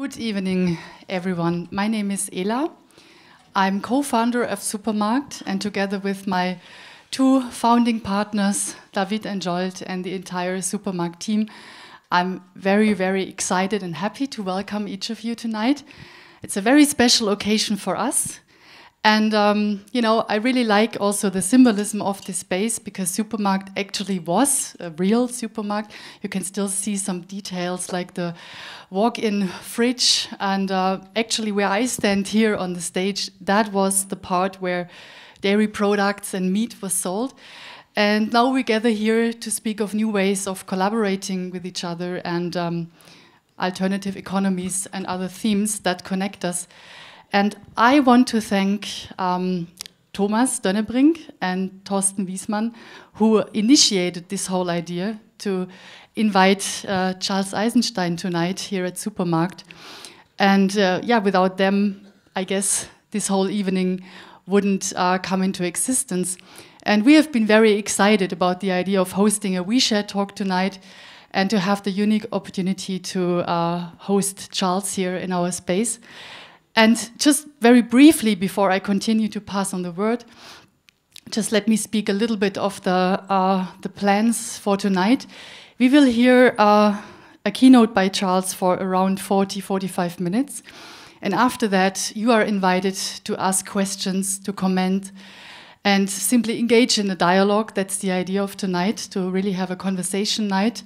Good evening, everyone. My name is Ela. I'm co-founder of Supermarkt, and together with my two founding partners, David and Jolt, and the entire Supermarkt team, I'm very, very excited and happy to welcome each of you tonight. It's a very special occasion for us. And, I really like also the symbolism of this space, because Supermarkt actually was a real supermarket. You can still see some details like the walk-in fridge. And actually where I stand here on the stage, that was the part where dairy products and meat was sold. And now we gather here to speak of new ways of collaborating with each other and alternative economies and other themes that connect us. And I want to thank Thomas Dönnebrink and Thorsten Wiesmann, who initiated this whole idea to invite Charles Eisenstein tonight here at Supermarkt. And without them, I guess this whole evening wouldn't come into existence. And we have been very excited about the idea of hosting a OuiShare talk tonight and to have the unique opportunity to host Charles here in our space. And just very briefly, before I continue to pass on the word, just let me speak a little bit of the plans for tonight. We will hear a keynote by Charles for around 40-45 minutes. And after that, you are invited to ask questions, to comment, and simply engage in a dialogue. That's the idea of tonight, to really have a conversation night.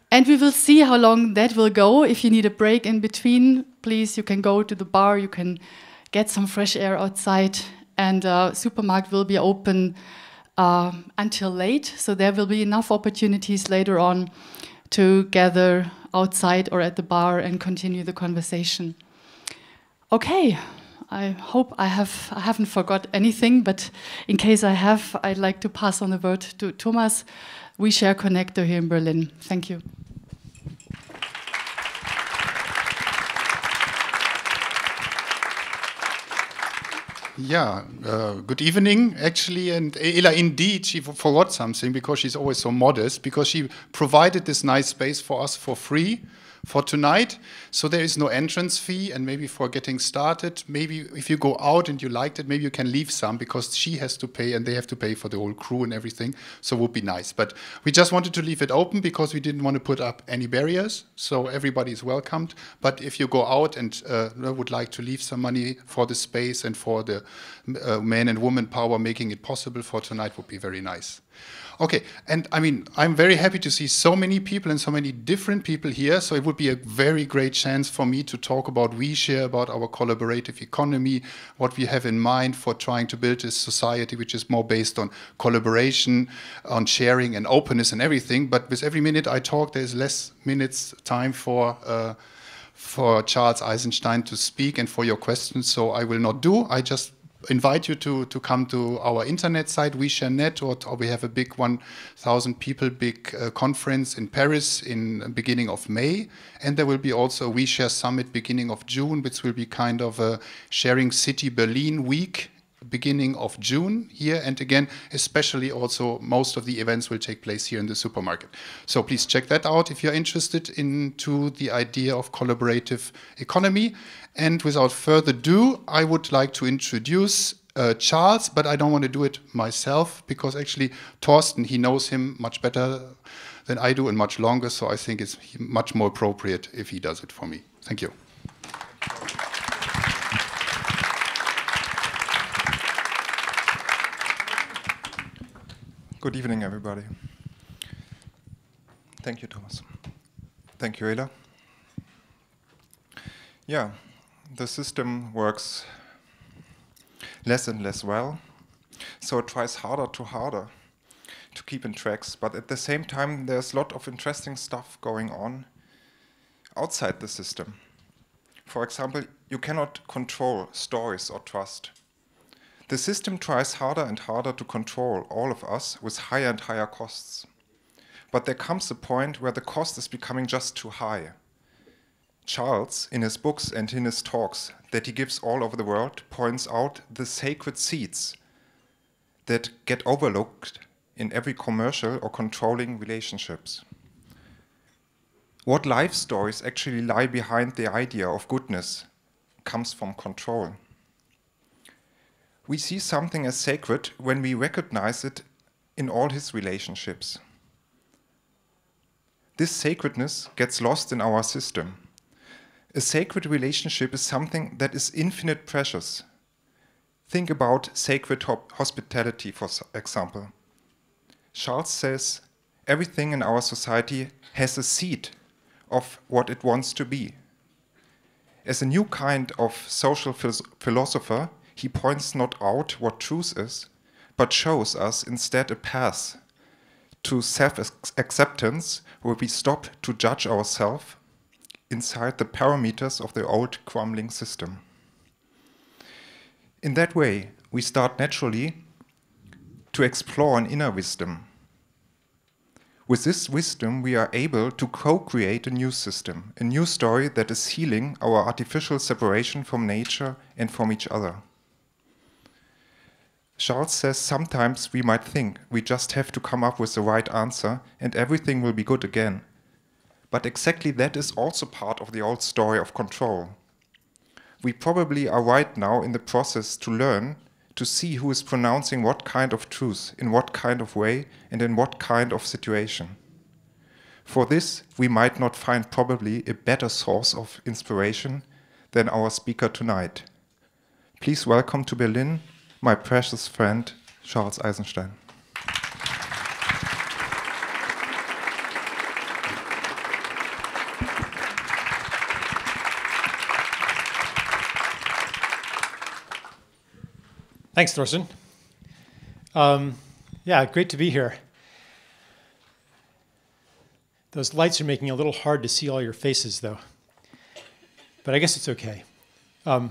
And we will see how long that will go. If you need a break in between, please, you can go to the bar, you can get some fresh air outside, and Supermarkt will be open until late, so there will be enough opportunities later on to gather outside or at the bar and continue the conversation. Okay, I hope I haven't forgot anything, but in case I have, I'd like to pass on the word to Thomas, OuiShare connector here in Berlin. Thank you. Yeah, good evening, actually. And Ela, indeed, she forgot something because she's always so modest, because she provided this nice space for us for free for tonight. So there is no entrance fee, and maybe for getting started, maybe if you go out and you liked it, maybe you can leave some, because she has to pay and they have to pay for the whole crew and everything. So it would be nice. But we just wanted to leave it open because we didn't want to put up any barriers. So everybody is welcomed. But if you go out and would like to leave some money for the space and for the man and woman power making it possible for tonight, would be very nice. Okay, and I mean, I'm very happy to see so many people and so many different people here, so it would be a very great chance for me to talk about OuiShare, about our collaborative economy, what we have in mind for trying to build this society which is more based on collaboration, on sharing and openness and everything. But with every minute I talk, there's less minutes time for Charles Eisenstein to speak and for your questions, so I will not do. I just invite you to come to our internet site, OuiShare.net, or we have a big 1,000 people big conference in Paris in beginning of May. And there will be also a OuiShare Summit beginning of June, which will be kind of a Sharing City Berlin week beginning of June here. And again, especially also most of the events will take place here in the Supermarket. So please check that out if you're interested into the idea of collaborative economy. And without further ado, I would like to introduce Charles, but I don't want to do it myself, because actually Thorsten, he knows him much better than I do and much longer. So I think it's much more appropriate if he does it for me. Thank you. Good evening, everybody. Thank you, Thomas. Thank you, Ela. Yeah, the system works less and less well, so it tries harder to keep in tracks, but at the same time there's a lot of interesting stuff going on outside the system. For example, you cannot control stories or trust. The system tries harder and harder to control all of us with higher and higher costs. But there comes a point where the cost is becoming just too high. Charles, in his books and in his talks that he gives all over the world, points out the sacred seeds that get overlooked in every commercial or controlling relationships. What life stories actually lie behind the idea of goodness comes from control. We see something as sacred when we recognize it in all his relationships. This sacredness gets lost in our system. A sacred relationship is something that is infinite precious. Think about sacred hospitality, for example. Charles says everything in our society has a seed of what it wants to be. As a new kind of social philosopher, he points not out what truth is, but shows us instead a path to self-acceptance where we stop to judge ourselves inside the parameters of the old crumbling system. In that way, we start naturally to explore an inner wisdom. With this wisdom, we are able to co-create a new system, a new story that is healing our artificial separation from nature and from each other. Charles says sometimes we might think we just have to come up with the right answer and everything will be good again. But exactly that is also part of the old story of control. We probably are right now in the process to learn to see who is pronouncing what kind of truth, in what kind of way, and in what kind of situation. For this, we might not find probably a better source of inspiration than our speaker tonight. Please welcome to Berlin my precious friend, Charles Eisenstein. Thanks, Thorsten. Yeah, great to be here. Those lights are making it a little hard to see all your faces, though. But I guess it's okay. I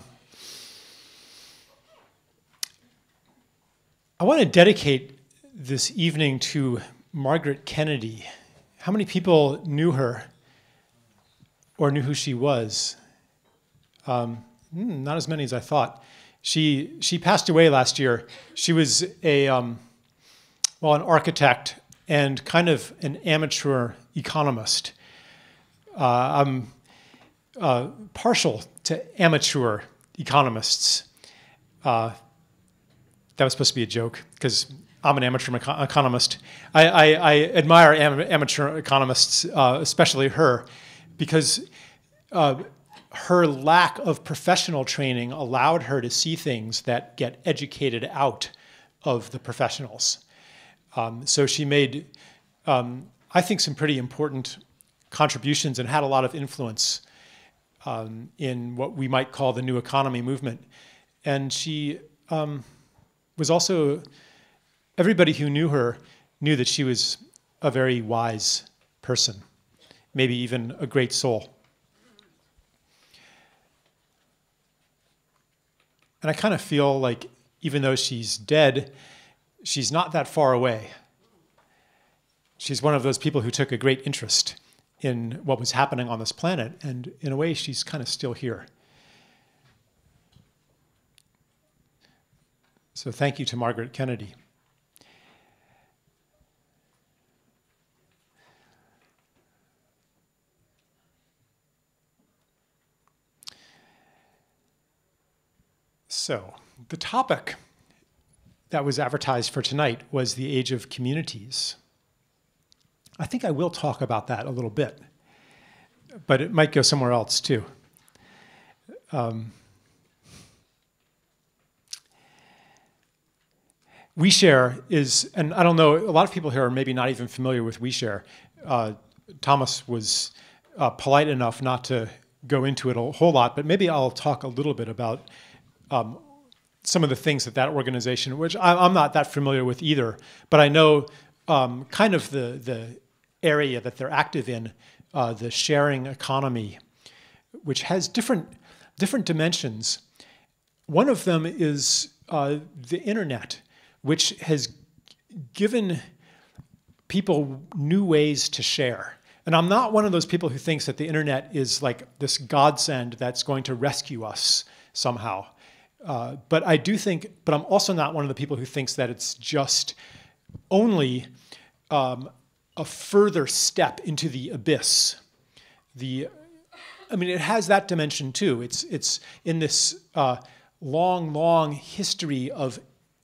want to dedicate this evening to Margaret Kennedy. How many people knew her or knew who she was? Not as many as I thought. She passed away last year. She was an architect and kind of an amateur economist. I'm partial to amateur economists. That was supposed to be a joke because I'm an amateur economist. I admire amateur economists, especially her, because her lack of professional training allowed her to see things that get educated out of the professionals. So she made, I think, some pretty important contributions and had a lot of influence in what we might call the new economy movement. And she was also, everybody who knew her knew that she was a very wise person, maybe even a great soul. And I kind of feel like even though she's dead, she's not that far away. She's one of those people who took a great interest in what was happening on this planet, and in a way, she's kind of still here. So thank you to Margaret Kennedy. So the topic that was advertised for tonight was the age of communities. I think I will talk about that a little bit, but it might go somewhere else too. OuiShare is, and I don't know, a lot of people here are maybe not even familiar with OuiShare. Thomas was polite enough not to go into it a whole lot, but maybe I'll talk a little bit about some of the things that organization, which I'm not that familiar with either, but I know kind of the area that they're active in, the sharing economy, which has different dimensions. One of them is the internet, which has given people new ways to share. And I'm not one of those people who thinks that the internet is like this godsend that's going to rescue us somehow. But I do think, but I'm also not one of the people who thinks that it's just only a further step into the abyss. I mean, it has that dimension too. It's in this long history of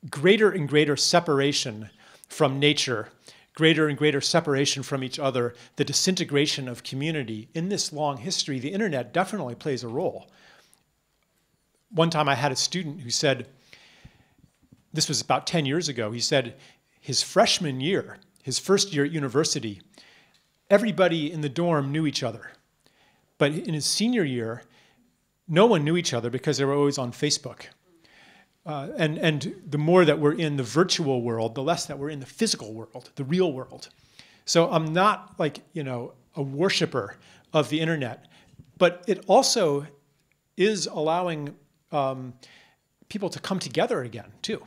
greater and greater separation from nature, greater and greater separation from each other, the disintegration of community. In this long history, the internet definitely plays a role. One time I had a student who said, this was about 10 years ago, he said his freshman year, his first year at university, everybody in the dorm knew each other. But in his senior year, no one knew each other because they were always on Facebook. And the more that we're in the virtual world, the less that we're in the physical world, the real world. So I'm not like, a worshiper of the internet, but it also is allowing people to come together again too.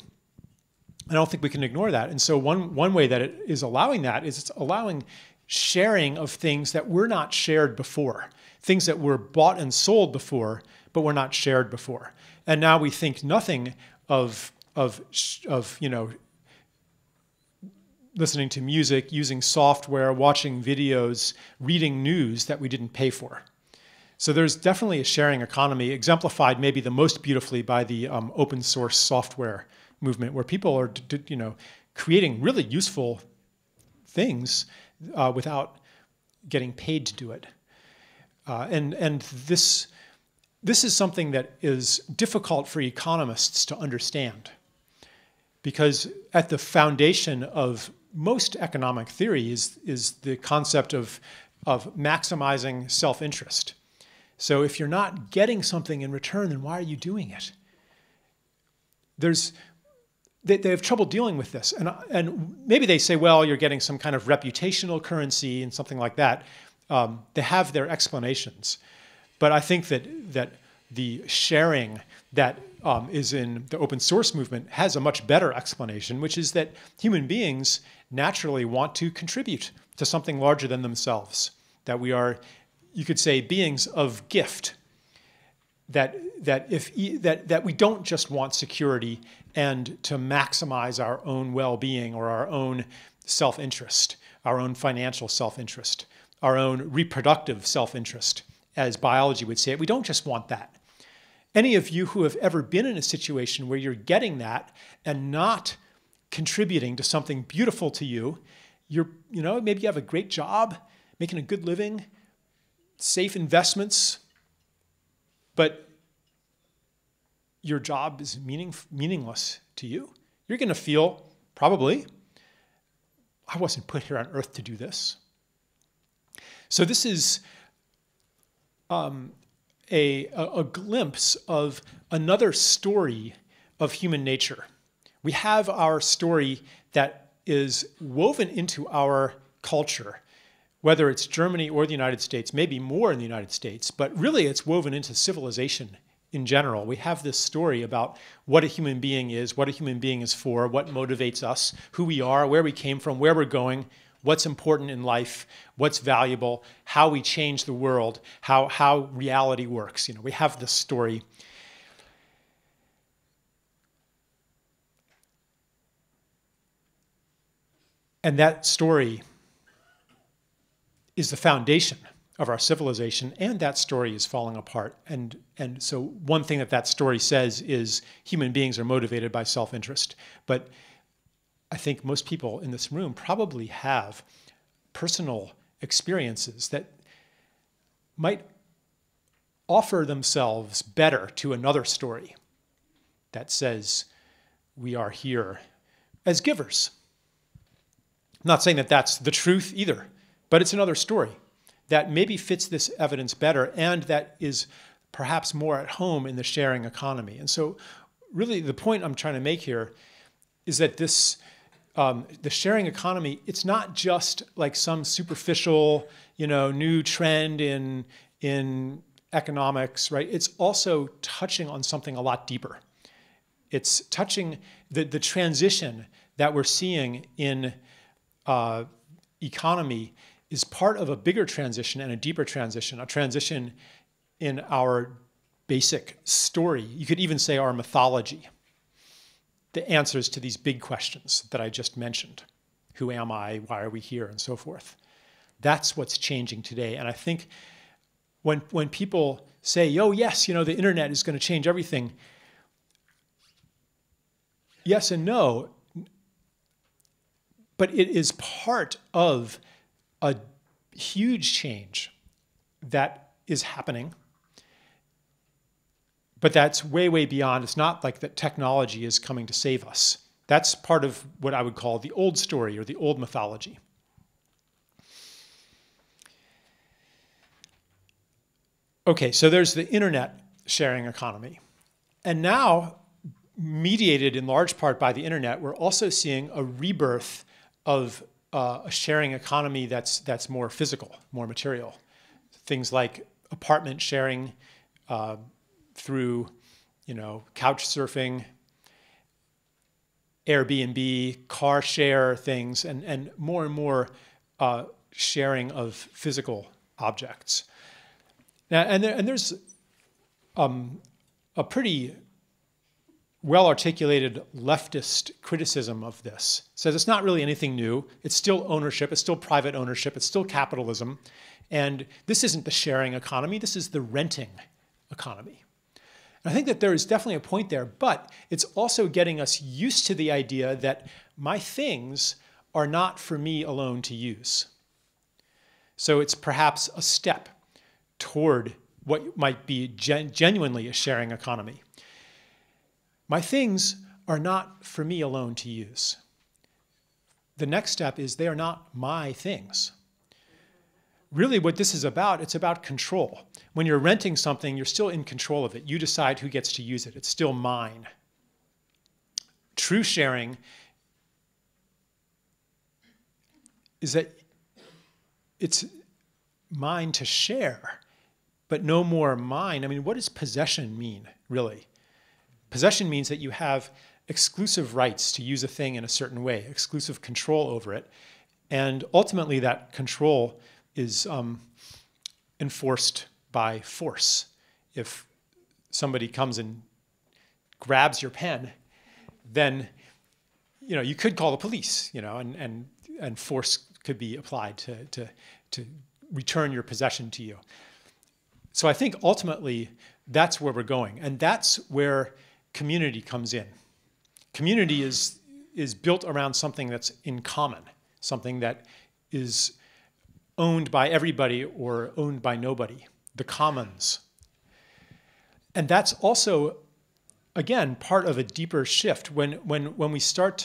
I don't think we can ignore that. And so one way that it is allowing that is it's allowing sharing of things that were not shared before, things that were bought and sold before, but were not shared before. And now we think nothing of listening to music, using software, watching videos, reading news that we didn't pay for. So there's definitely a sharing economy, exemplified maybe the most beautifully by the open source software movement, where people are creating really useful things without getting paid to do it. And this is something that is difficult for economists to understand, because at the foundation of most economic theory is the concept of maximizing self-interest. So if you're not getting something in return, then why are you doing it? They have trouble dealing with this. And maybe they say, well, you're getting some kind of reputational currency and something like that. They have their explanations. But I think that the sharing that is in the open source movement has a much better explanation, which is that human beings naturally want to contribute to something larger than themselves. That we are, you could say, beings of gift. That we don't just want security and to maximize our own well-being or our own self-interest, our own financial self-interest, our own reproductive self-interest, as biology would say it. We don't just want that. Any of you who have ever been in a situation where you're getting that and not contributing to something beautiful to you, maybe you have a great job, making a good living, safe investments, but your job is meaningless to you. You're going to feel, probably, I wasn't put here on earth to do this. So this is a glimpse of another story of human nature. We have our story that is woven into our culture, whether it's Germany or the United States, maybe more in the United States, but really it's woven into civilization in general. We have this story about what a human being is, what a human being is for, what motivates us, who we are, where we came from, where we're going, what's important in life, what's valuable, how we change the world, how reality works. We have this story. And that story is the foundation of our civilization, and that story is falling apart. And so one thing that story says is human beings are motivated by self-interest. But I think most people in this room probably have personal experiences that might offer themselves better to another story that says we are here as givers. I'm not saying that that's the truth either, but it's another story that maybe fits this evidence better and that is perhaps more at home in the sharing economy. And so really the point I'm trying to make here is that this the sharing economy, it's not just like some superficial, new trend in economics, right? It's also touching on something a lot deeper. It's touching the transition that we're seeing in economy is part of a bigger transition and a deeper transition, a transition in our basic story. You could even say our mythology. The answers to these big questions that I just mentioned. Who am I? Why are we here? And so forth. That's what's changing today. And I think when people say, oh, yes, the internet is going to change everything. Yes and no, but it is part of a huge change that is happening, but that's way, way beyond. It's not like that technology is coming to save us. That's part of what I would call the old story or the old mythology. Okay, so there's the internet sharing economy. And now, mediated in large part by the internet, we're also seeing a rebirth of a sharing economy that's more physical, more material. Things like apartment sharing through, couch surfing, Airbnb, car share things, and more sharing of physical objects. Now, and there's a pretty well-articulated leftist criticism of this. It says it's not really anything new. It's still ownership. It's still private ownership. It's still capitalism. And this isn't the sharing economy. This is the renting economy. And I think that there is definitely a point there, but it's also getting us used to the idea that my things are not for me alone to use. So it's perhaps a step toward what might be genuinely a sharing economy. My things are not for me alone to use. The next step is they are not my things. Really what this is about, it's about control. When you're renting something, you're still in control of it. You decide who gets to use it. It's still mine. True sharing is that it's mine to share, but no more mine. I mean, what does possession mean, really? Possession means that you have exclusive rights to use a thing in a certain way, exclusive control over it. And ultimately, that control is enforced by force. If somebody comes and grabs your pen, then you could call the police, and force could be applied to return your possession to you. So I think ultimately that's where we're going, and that's where community comes in. Community is built around something that's in common, something that is owned by everybody or owned by nobody, the commons. And that's also, again, part of a deeper shift when we stop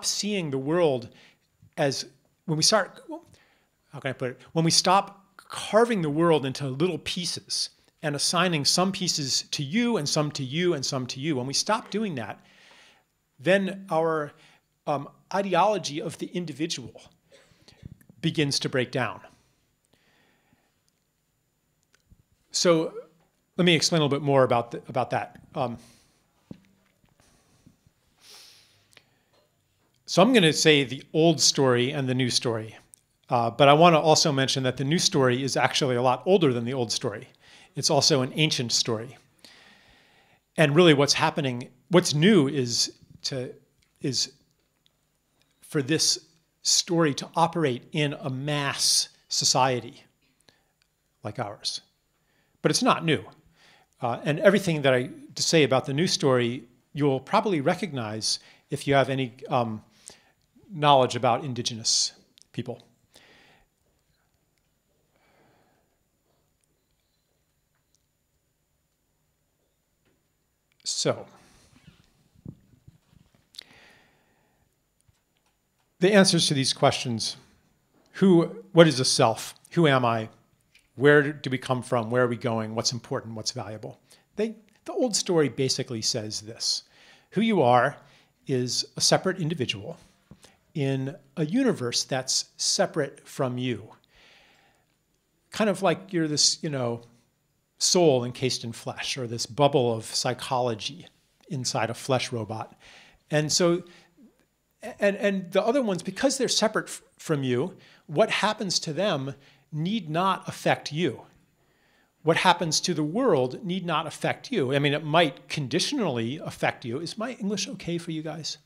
seeing the world as, when we stop carving the world into little pieces and assigning some pieces to you and some to you and some to you. When we stop doing that, then our ideology of the individual begins to break down. So let me explain a little bit more about that. So I'm going to say the old story and the new story. But I want to also mention that the new story is actually a lot older than the old story. It's also an ancient story. And really what's happening, what's new is for this story to operate in a mass society like ours. But it's not new. And everything that I to say about the new story, you'll probably recognize if you have any knowledge about indigenous people. So, the answers to these questions, what is the self? Who am I? Where do we come from? Where are we going? What's important? What's valuable? The old story basically says this. Who you are is a separate individual in a universe that's separate from you. Kind of like you're this, soul encased in flesh, or this bubble of psychology inside a flesh robot. And so, and the other ones, because they're separate from you, what happens to them need not affect you. What happens to the world need not affect you. I mean, it might conditionally affect you. Is my English okay for you guys?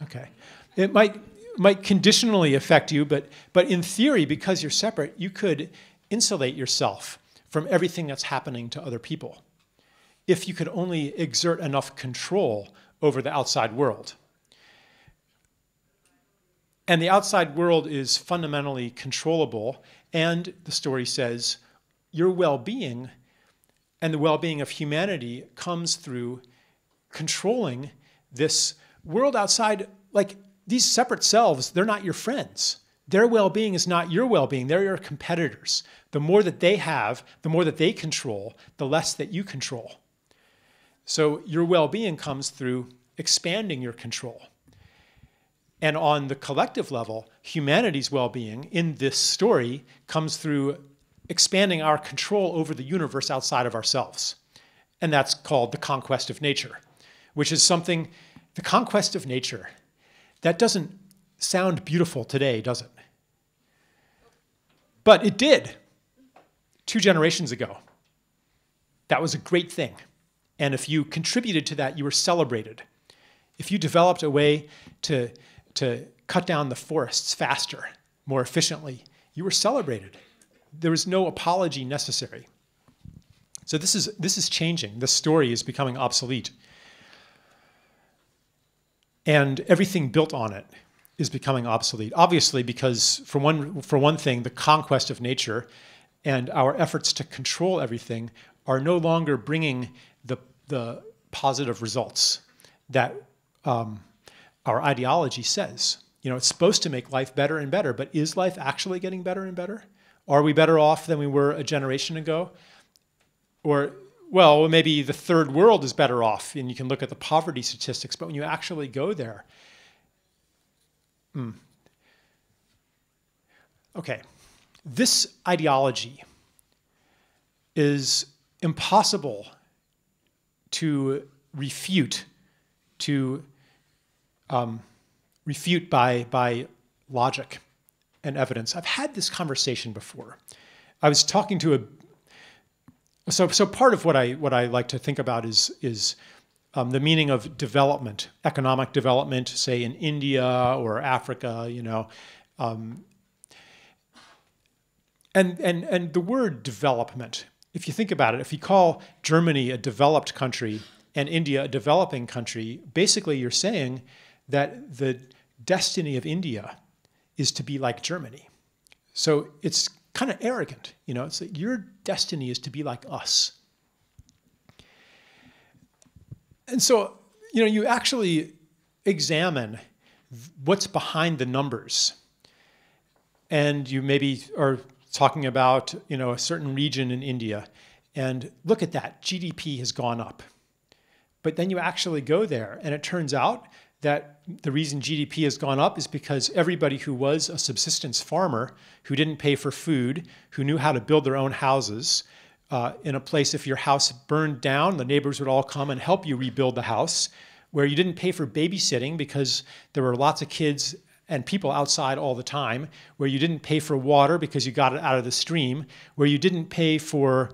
Okay. It might conditionally affect you, but in theory, because you're separate, you could insulate yourself from everything that's happening to other people if you could only exert enough control over the outside world. And the outside world is fundamentally controllable, and the story says your well-being and the well-being of humanity comes through controlling this world outside. Like, these separate selves, they're not your friends. Their well-being is not your well-being. They're your competitors. The more that they have, the more that they control, the less that you control. So your well-being comes through expanding your control. And on the collective level, humanity's well-being in this story comes through expanding our control over the universe outside of ourselves. And that's called the conquest of nature, which is something, the conquest of nature, that doesn't sound beautiful today, does it? But it did 2 generations ago. That was a great thing. And if you contributed to that, you were celebrated. If you developed a way to cut down the forests faster, more efficiently, you were celebrated. There was no apology necessary. So this is changing. The story is becoming obsolete. And everything built on it is becoming obsolete. Obviously, because for one thing, the conquest of nature and our efforts to control everything are no longer bringing the positive results that our ideology says. You know, it's supposed to make life better and better, but is life actually getting better and better? Are we better off than we were a generation ago? Or, well, maybe the third world is better off, and you can look at the poverty statistics, but when you actually go there, okay, this ideology is impossible to refute, by logic and evidence. I've had this conversation before. I was talking to so part of what I like to think about is the meaning of development, economic development, say in India or Africa, you know, and the word development. If you think about it, if you call Germany a developed country and India a developing country, basically you're saying that the destiny of India is to be like Germany. So it's kind of arrogant, you know, it's like your destiny is to be like us. And so, you know, you actually examine what's behind the numbers. And you maybe are talking about, you know, a certain region in India, and look at that, GDP has gone up. But then you actually go there, and it turns out that the reason GDP has gone up is because everybody who was a subsistence farmer, who didn't pay for food, who knew how to build their own houses, in a place, if your house burned down, the neighbors would all come and help you rebuild the house, where you didn't pay for babysitting because there were lots of kids and people outside all the time, where you didn't pay for water because you got it out of the stream, where you didn't pay for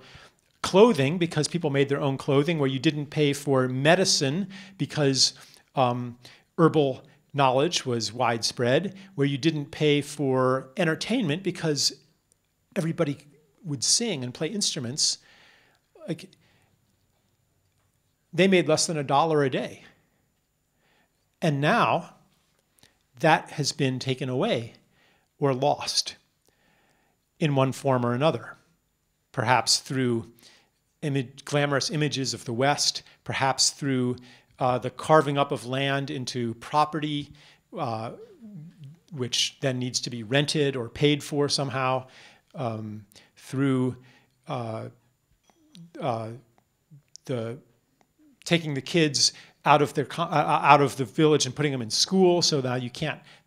clothing because people made their own clothing, where you didn't pay for medicine because herbal knowledge was widespread, where you didn't pay for entertainment because everybody would sing and play instruments. Like, they made less than $1 a day. And now that has been taken away or lost in one form or another, perhaps through glamorous images of the West, perhaps through the carving up of land into property, which then needs to be rented or paid for somehow, through taking the kids out of the village and putting them in school, so that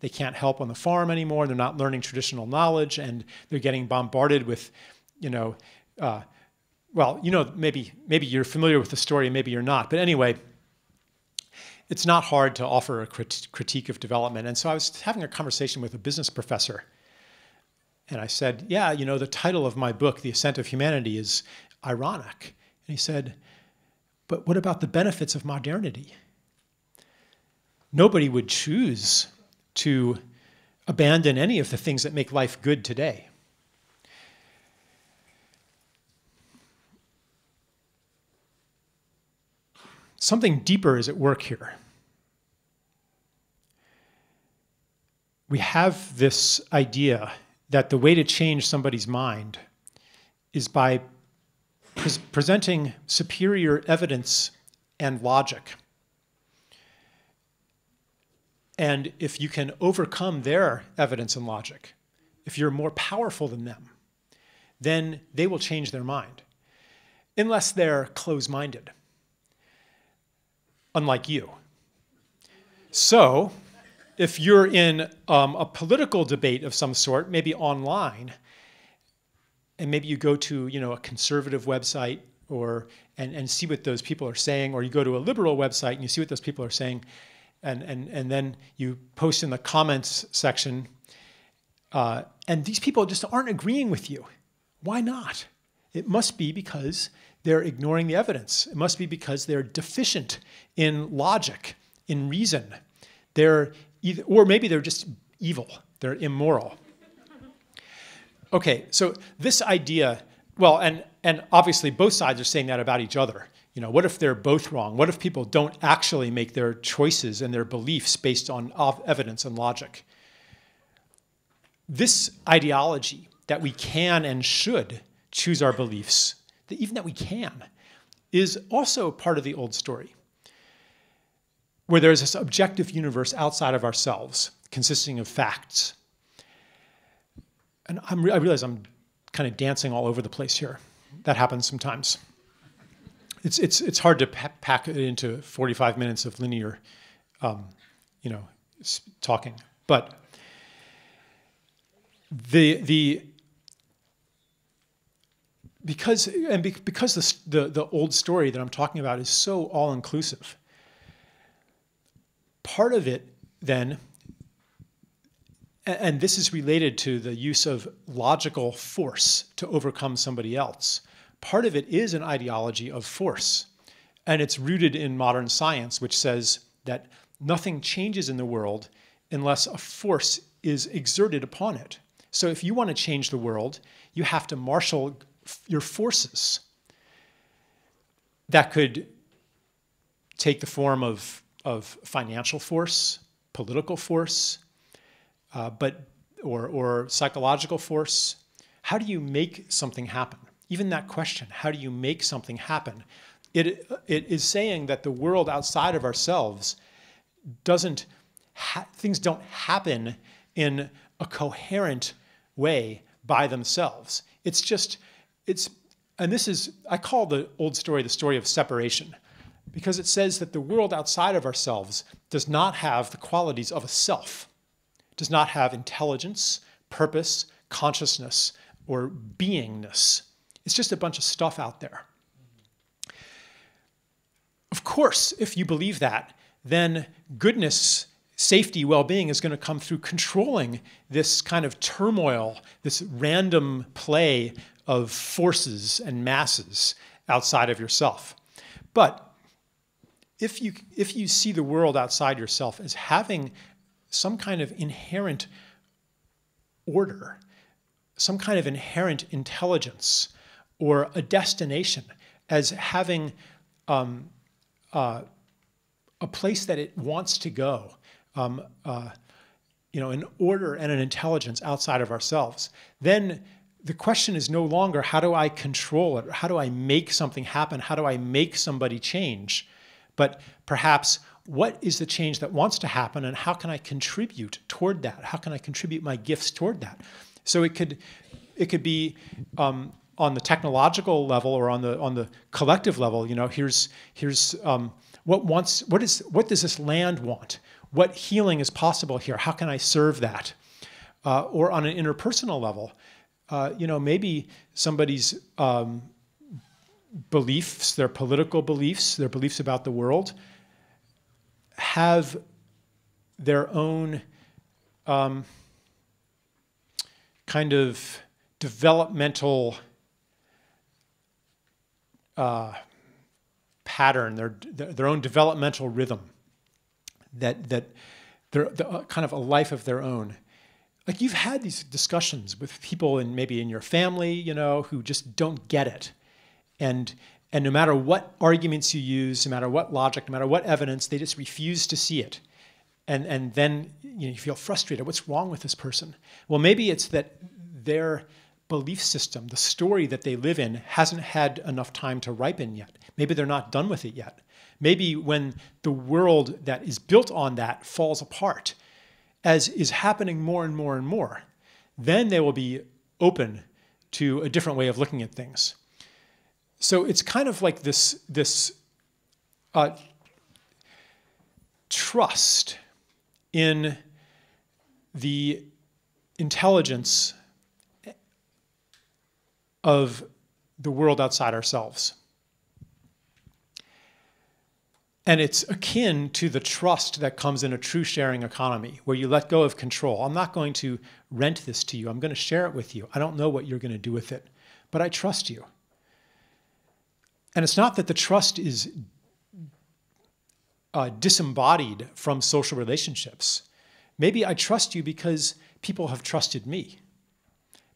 they can't help on the farm anymore. They're not learning traditional knowledge, and they're getting bombarded with, you know, well, you know, maybe you're familiar with the story, maybe you're not. But anyway, it's not hard to offer a critique of development. And so I was having a conversation with a business professor, and I said, yeah, you know, the title of my book, The Ascent of Humanity, is ironic. And he said, but what about the benefits of modernity? Nobody would choose to abandon any of the things that make life good today. something deeper is at work here. We have this idea that the way to change somebody's mind is by presenting superior evidence and logic. And if you can overcome their evidence and logic, if you're more powerful than them, then they will change their mind, unless they're close-minded, unlike you. So, if you're in a political debate of some sort, maybe online, and maybe you go to a conservative website and see what those people are saying, or you go to a liberal website and you see what those people are saying, and then you post in the comments section, and these people just aren't agreeing with you. Why not? It must be because they're ignoring the evidence. It must be because they're deficient in logic, in reason. Or maybe they're just evil. They're immoral. Okay, so this idea, well, and obviously both sides are saying that about each other. What if they're both wrong? What if people don't actually make their choices and their beliefs based on evidence and logic? This ideology that we can and should choose our beliefs, even that we can, is also part of the old story, where there's this objective universe outside of ourselves, consisting of facts. And I realize I'm kind of dancing all over the place here. That happens sometimes. It's hard to pack it into 45 minutes of linear, talking. But because the old story that I'm talking about is so all-inclusive, part of it then, and this is related to the use of logical force to overcome somebody else, part of it is an ideology of force. And it's rooted in modern science, which says that nothing changes in the world unless a force is exerted upon it. So if you want to change the world, you have to marshal your forces. That could take the form of financial force, political force, or psychological force. How do you make something happen? Even that question, how do you make something happen? It is saying that the world outside of ourselves things don't happen in a coherent way by themselves. And this is, I call the old story the story of separation, because it says that the world outside of ourselves does not have the qualities of a self, does not have intelligence, purpose, consciousness, or beingness. It's just a bunch of stuff out there. Of course, if you believe that, then goodness, safety, well-being is going to come through controlling this kind of turmoil, this random play of forces and masses outside of yourself. But if you see the world outside yourself as having some kind of inherent order, some kind of inherent intelligence, or a destination, as having a place that it wants to go, an order and an intelligence outside of ourselves, then the question is no longer how do I control it, or how do I make something happen, how do I make somebody change, but perhaps what is the change that wants to happen, and how can I contribute toward that? How can I contribute my gifts toward that? So it could be on the technological level or on the collective level. Here's what does this land want? What healing is possible here? How can I serve that? Or on an interpersonal level, maybe somebody's beliefs, their political beliefs, their beliefs about the world, have their own kind of developmental pattern, their own developmental rhythm, that they're kind of a life of their own. Like, you've had these discussions with people maybe in your family, who just don't get it. And And no matter what arguments you use, no matter what logic, no matter what evidence, they just refuse to see it. And then you feel frustrated. What's wrong with this person? Well, maybe it's that their belief system, the story that they live in, hasn't had enough time to ripen yet. Maybe they're not done with it yet. Maybe when the world that is built on that falls apart, as is happening more and more and more, then they will be open to a different way of looking at things. So it's kind of like this trust in the intelligence of the world outside ourselves. And it's akin to the trust that comes in a true sharing economy, where you let go of control. I'm not going to rent this to you. I'm going to share it with you. I don't know what you're going to do with it, but I trust you. And it's not that the trust is disembodied from social relationships. Maybe I trust you because people have trusted me.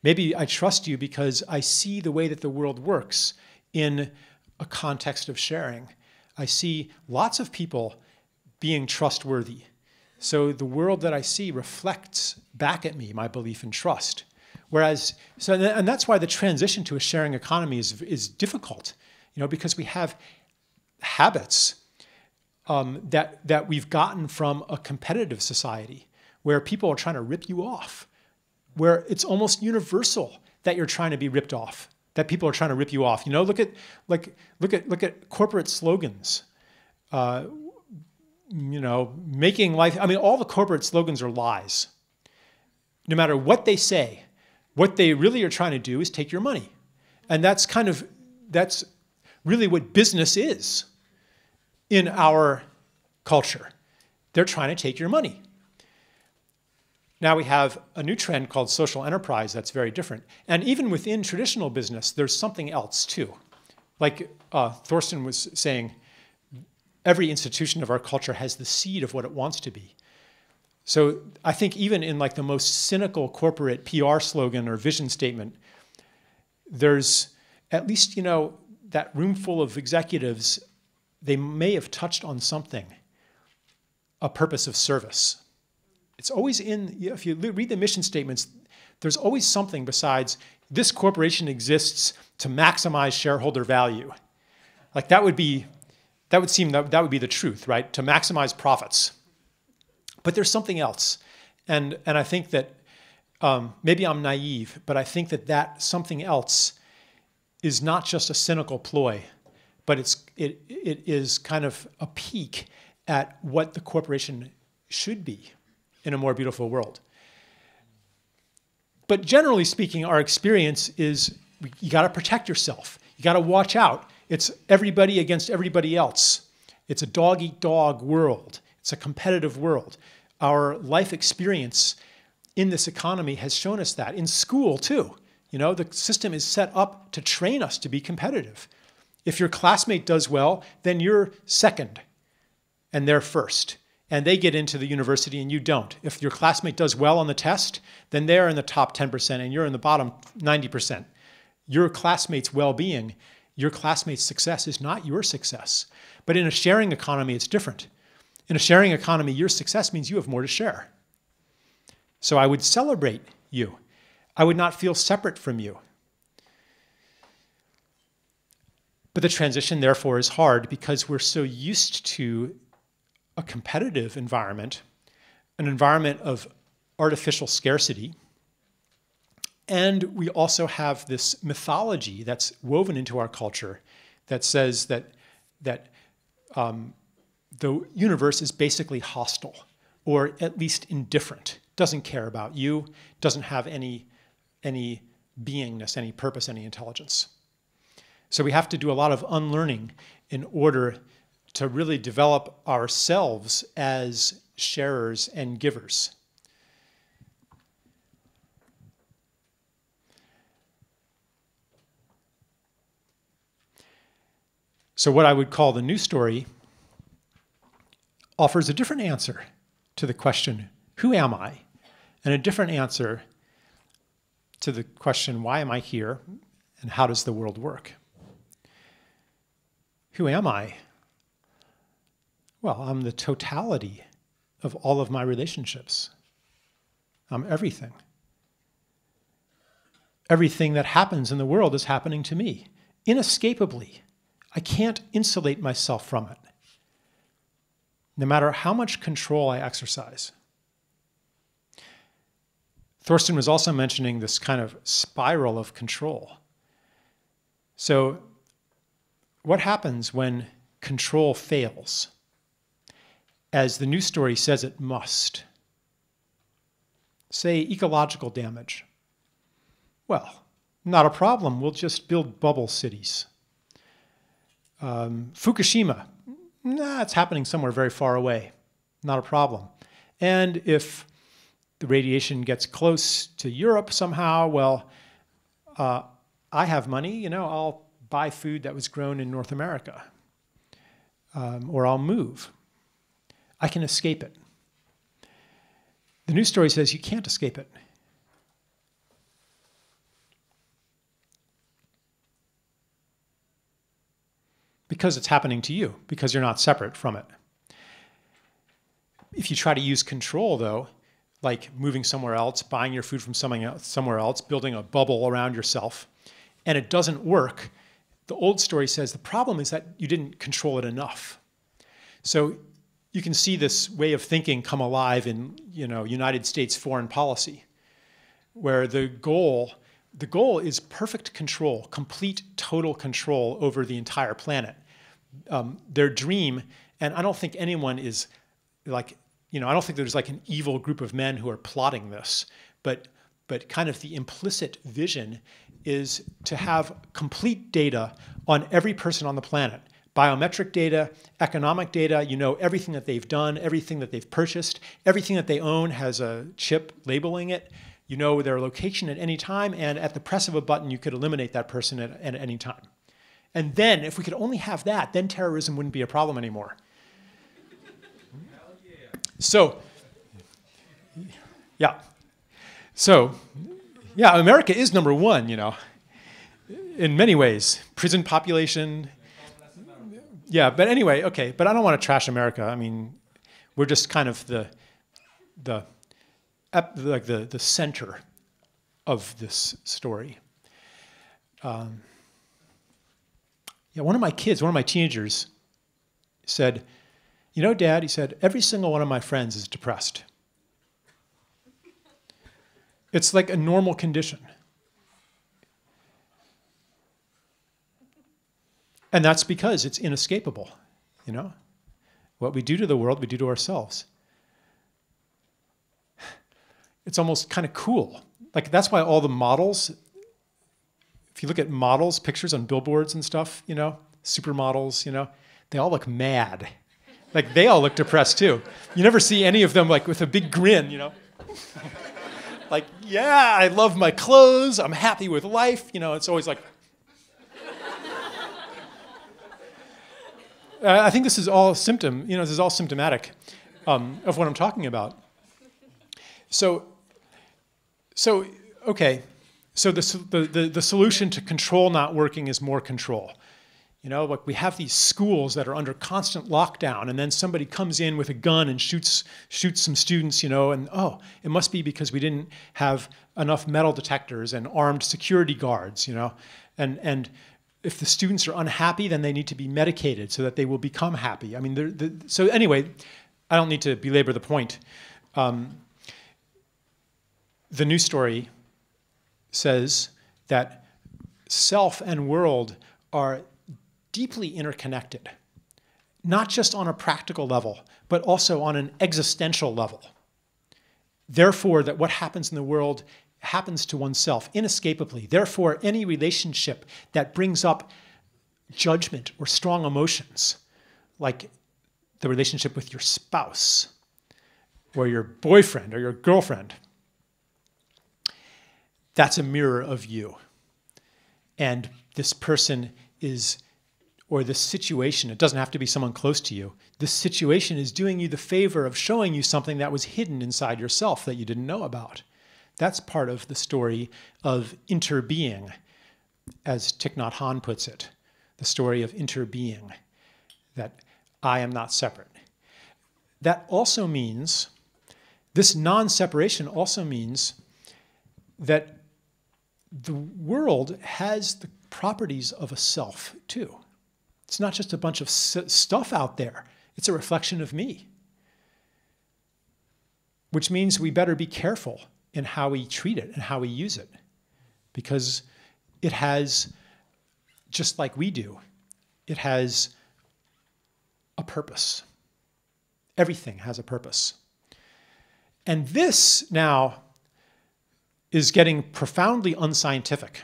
Maybe I trust you because I see the way that the world works in a context of sharing. I see lots of people being trustworthy. So the world that I see reflects back at me my belief and trust. And that's why the transition to a sharing economy is difficult, because we have habits that we've gotten from a competitive society where people are trying to rip you off, where it's almost universal that you're trying to be ripped off, that people are trying to rip you off. Look at corporate slogans. Making life. I mean, all the corporate slogans are lies. No matter what they say, what they really are trying to do is take your money, and that's really what business is in our culture. They're trying to take your money. Now we have a new trend called social enterprise that's very different. And even within traditional business, there's something else too. Like Thorsten was saying, every institution of our culture has the seed of what it wants to be. So I think even in like the most cynical corporate PR slogan or vision statement, there's at least, that room full of executives, they may have touched on something, a purpose of service. It's always if you read the mission statements, there's always something besides this corporation exists to maximize shareholder value. Like that would be the truth, right? To maximize profits. But there's something else. And I think that maybe I'm naive, but I think that something else is not just a cynical ploy, but it is kind of a peek at what the corporation should be in a more beautiful world. But generally speaking, our experience is you got to protect yourself. You got to watch out. It's everybody against everybody else. It's a dog-eat-dog world. It's a competitive world. Our life experience in this economy has shown us that. In school, too. The system is set up to train us to be competitive. If your classmate does well, then you're second, and they're first. And they get into the university and you don't. If your classmate does well on the test, then they're in the top 10% and you're in the bottom 90%. Your classmate's well-being, your classmate's success is not your success. But in a sharing economy, it's different. In a sharing economy, your success means you have more to share. So I would celebrate you. I would not feel separate from you. But the transition, therefore, is hard because we're so used to a competitive environment, an environment of artificial scarcity. And we also have this mythology that's woven into our culture that says that the universe is basically hostile, or at least indifferent, doesn't care about you, doesn't have any beingness, any purpose, any intelligence. So we have to do a lot of unlearning in order to really develop ourselves as sharers and givers. So what I would call the new story offers a different answer to the question, who am I? And a different answer to the question, why am I here? And how does the world work? Who am I? Well, I'm the totality of all of my relationships. I'm everything. Everything that happens in the world is happening to me, inescapably. I can't insulate myself from it, no matter how much control I exercise. Thorsten was also mentioning this kind of spiral of control. So what happens when control fails? As the news story says it must. Say ecological damage. Well, not a problem. We'll just build bubble cities. Fukushima. Nah, it's happening somewhere very far away. Not a problem. And if the radiation gets close to Europe somehow, well, I have money, I'll buy food that was grown in North America. Or I'll move. I can escape it. The news story says you can't escape it. Because it's happening to you, because you're not separate from it. If you try to use control, though, like moving somewhere else, buying your food from somewhere else, building a bubble around yourself, and it doesn't work, the old story says the problem is that you didn't control it enough. So you can see this way of thinking come alive in United States foreign policy, where the goal is perfect control, complete total control over the entire planet. Their dream, and I don't think anyone is like, I don't think there's like an evil group of men who are plotting this, but kind of the implicit vision is to have complete data on every person on the planet. Biometric data, economic data, everything that they've done, everything that they've purchased, everything that they own has a chip labeling it. You know their location at any time, and at the press of a button, you could eliminate that person at any time. And then, if we could only have that, then terrorism wouldn't be a problem anymore. So, yeah. So, yeah, America is number one, in many ways. Prison population. Yeah, but anyway, okay. But I don't want to trash America. I mean, we're just kind of the center of this story. One of my teenagers said, Dad, he said, every single one of my friends is depressed. It's like a normal condition. And that's because it's inescapable, What we do to the world, we do to ourselves. It's almost kind of cool. Like, that's why all the models, if you look at models, pictures on billboards and stuff, supermodels, they all look mad. Like, they all look depressed too. You never see any of them like with a big grin, Like, yeah, I love my clothes, I'm happy with life, it's always like. I think this is all this is all symptomatic of what I'm talking about. So okay. So the solution to control not working is more control. Like we have these schools that are under constant lockdown, and then somebody comes in with a gun and shoots some students, and it must be because we didn't have enough metal detectors and armed security guards, and if the students are unhappy, then they need to be medicated so that they will become happy. I mean, so anyway, I don't need to belabor the point. The news story says that self and world are deeply interconnected, not just on a practical level, but also on an existential level. Therefore, that what happens in the world happens to oneself inescapably. Therefore, any relationship that brings up judgment or strong emotions, like the relationship with your spouse or your boyfriend or your girlfriend, that's a mirror of you. And this person is, or this situation, it doesn't have to be someone close to you, this situation is doing you the favor of showing you something that was hidden inside yourself that you didn't know about. That's part of the story of interbeing, as Thich Nhat Hanh puts it. the story of interbeing, that I am not separate. That also means, this non-separation also means that the world has the properties of a self too. It's not just a bunch of stuff out there. It's a reflection of me. Which means we better be careful in how we treat it and how we use it. Because it has, just like we do, it has a purpose. Everything has a purpose. And this now is getting profoundly unscientific,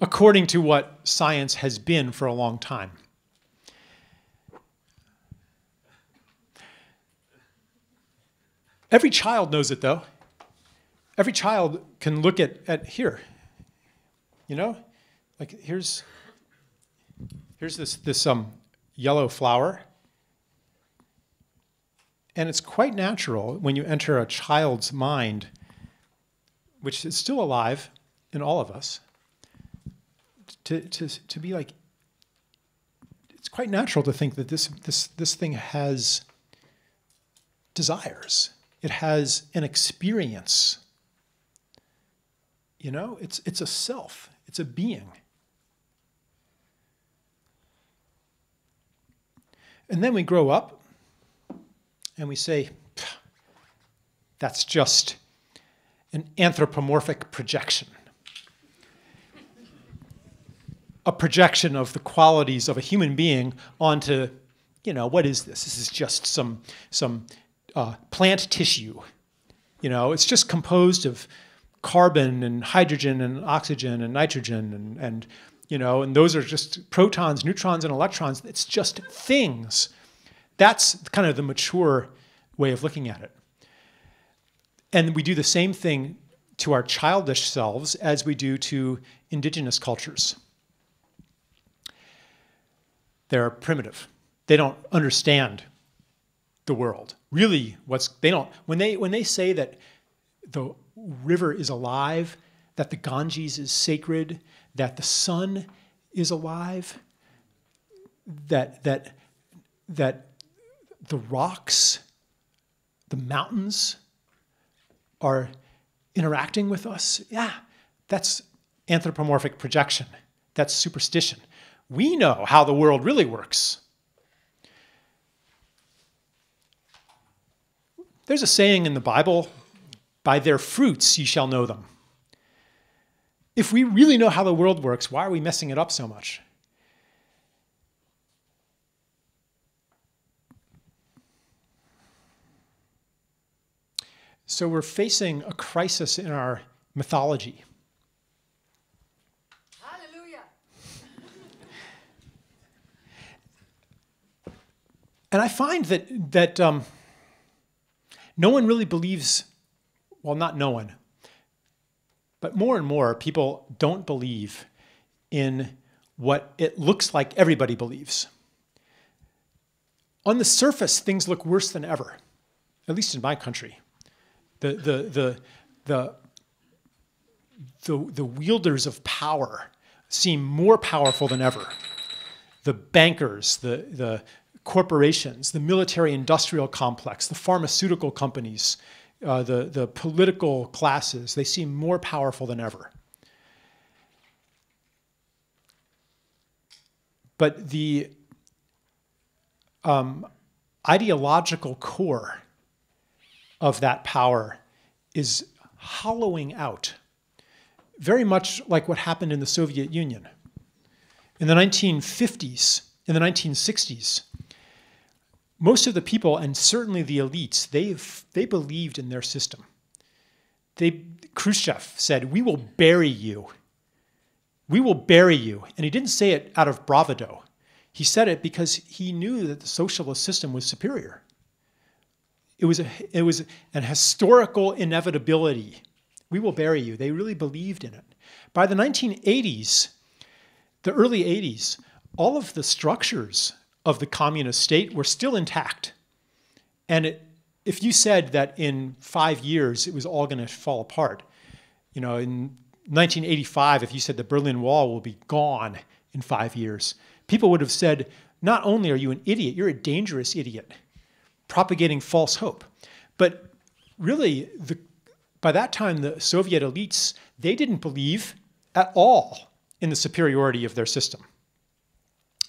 according to what science has been for a long time. Every child knows it, though. Every child can look at here, you know? Like, here's this yellow flower. And it's quite natural when you enter a child's mind, which is still alive in all of us, to be like, it's quite natural to think that this thing has desires. It has an experience. You know, it's a self. It's a being. And then we grow up and we say, that's just an anthropomorphic projection. A projection of the qualities of a human being onto, you know, what is this? This is just some plant tissue. You know, it's just composed of carbon and hydrogen and oxygen and nitrogen and you know, and those are just protons, neutrons, and electrons. It's just things. That's kind of the mature way of looking at it. And we do the same thing to our childish selves as we do to indigenous cultures. They're primitive. They don't understand the world. Really, when they say that the river is alive, that the Ganges is sacred, that the sun is alive, that the rocks, the mountains are interacting with us, yeah, that's anthropomorphic projection. That's superstition. We know how the world really works. There's a saying in the Bible, by their fruits ye shall know them. If we really know how the world works, why are we messing it up so much? So we're facing a crisis in our mythology. Hallelujah. And I find that no one really believes, well, not no one, but more and more people don't believe in what it looks like everybody believes. On the surface, things look worse than ever, at least in my country. The wielders of power seem more powerful than ever. The bankers, the corporations, the military-industrial complex, the pharmaceutical companies, the political classes, they seem more powerful than ever. But the ideological core of that power is hollowing out, very much like what happened in the Soviet Union. In the 1950s, in the 1960s, most of the people, and certainly the elites, they believed in their system. Khrushchev said, "We will bury you. We will bury you." And he didn't say it out of bravado. He said it because he knew that the socialist system was superior. It was an historical inevitability. We will bury you. They really believed in it. By the 1980s, the early 80s, all of the structures of the communist state were still intact. And if you said that in 5 years it was all going to fall apart, you know, in 1985, if you said the Berlin Wall will be gone in 5 years, people would have said, not only are you an idiot, you're a dangerous idiot, propagating false hope. But really, by that time, the Soviet elites, they didn't believe at all in the superiority of their system.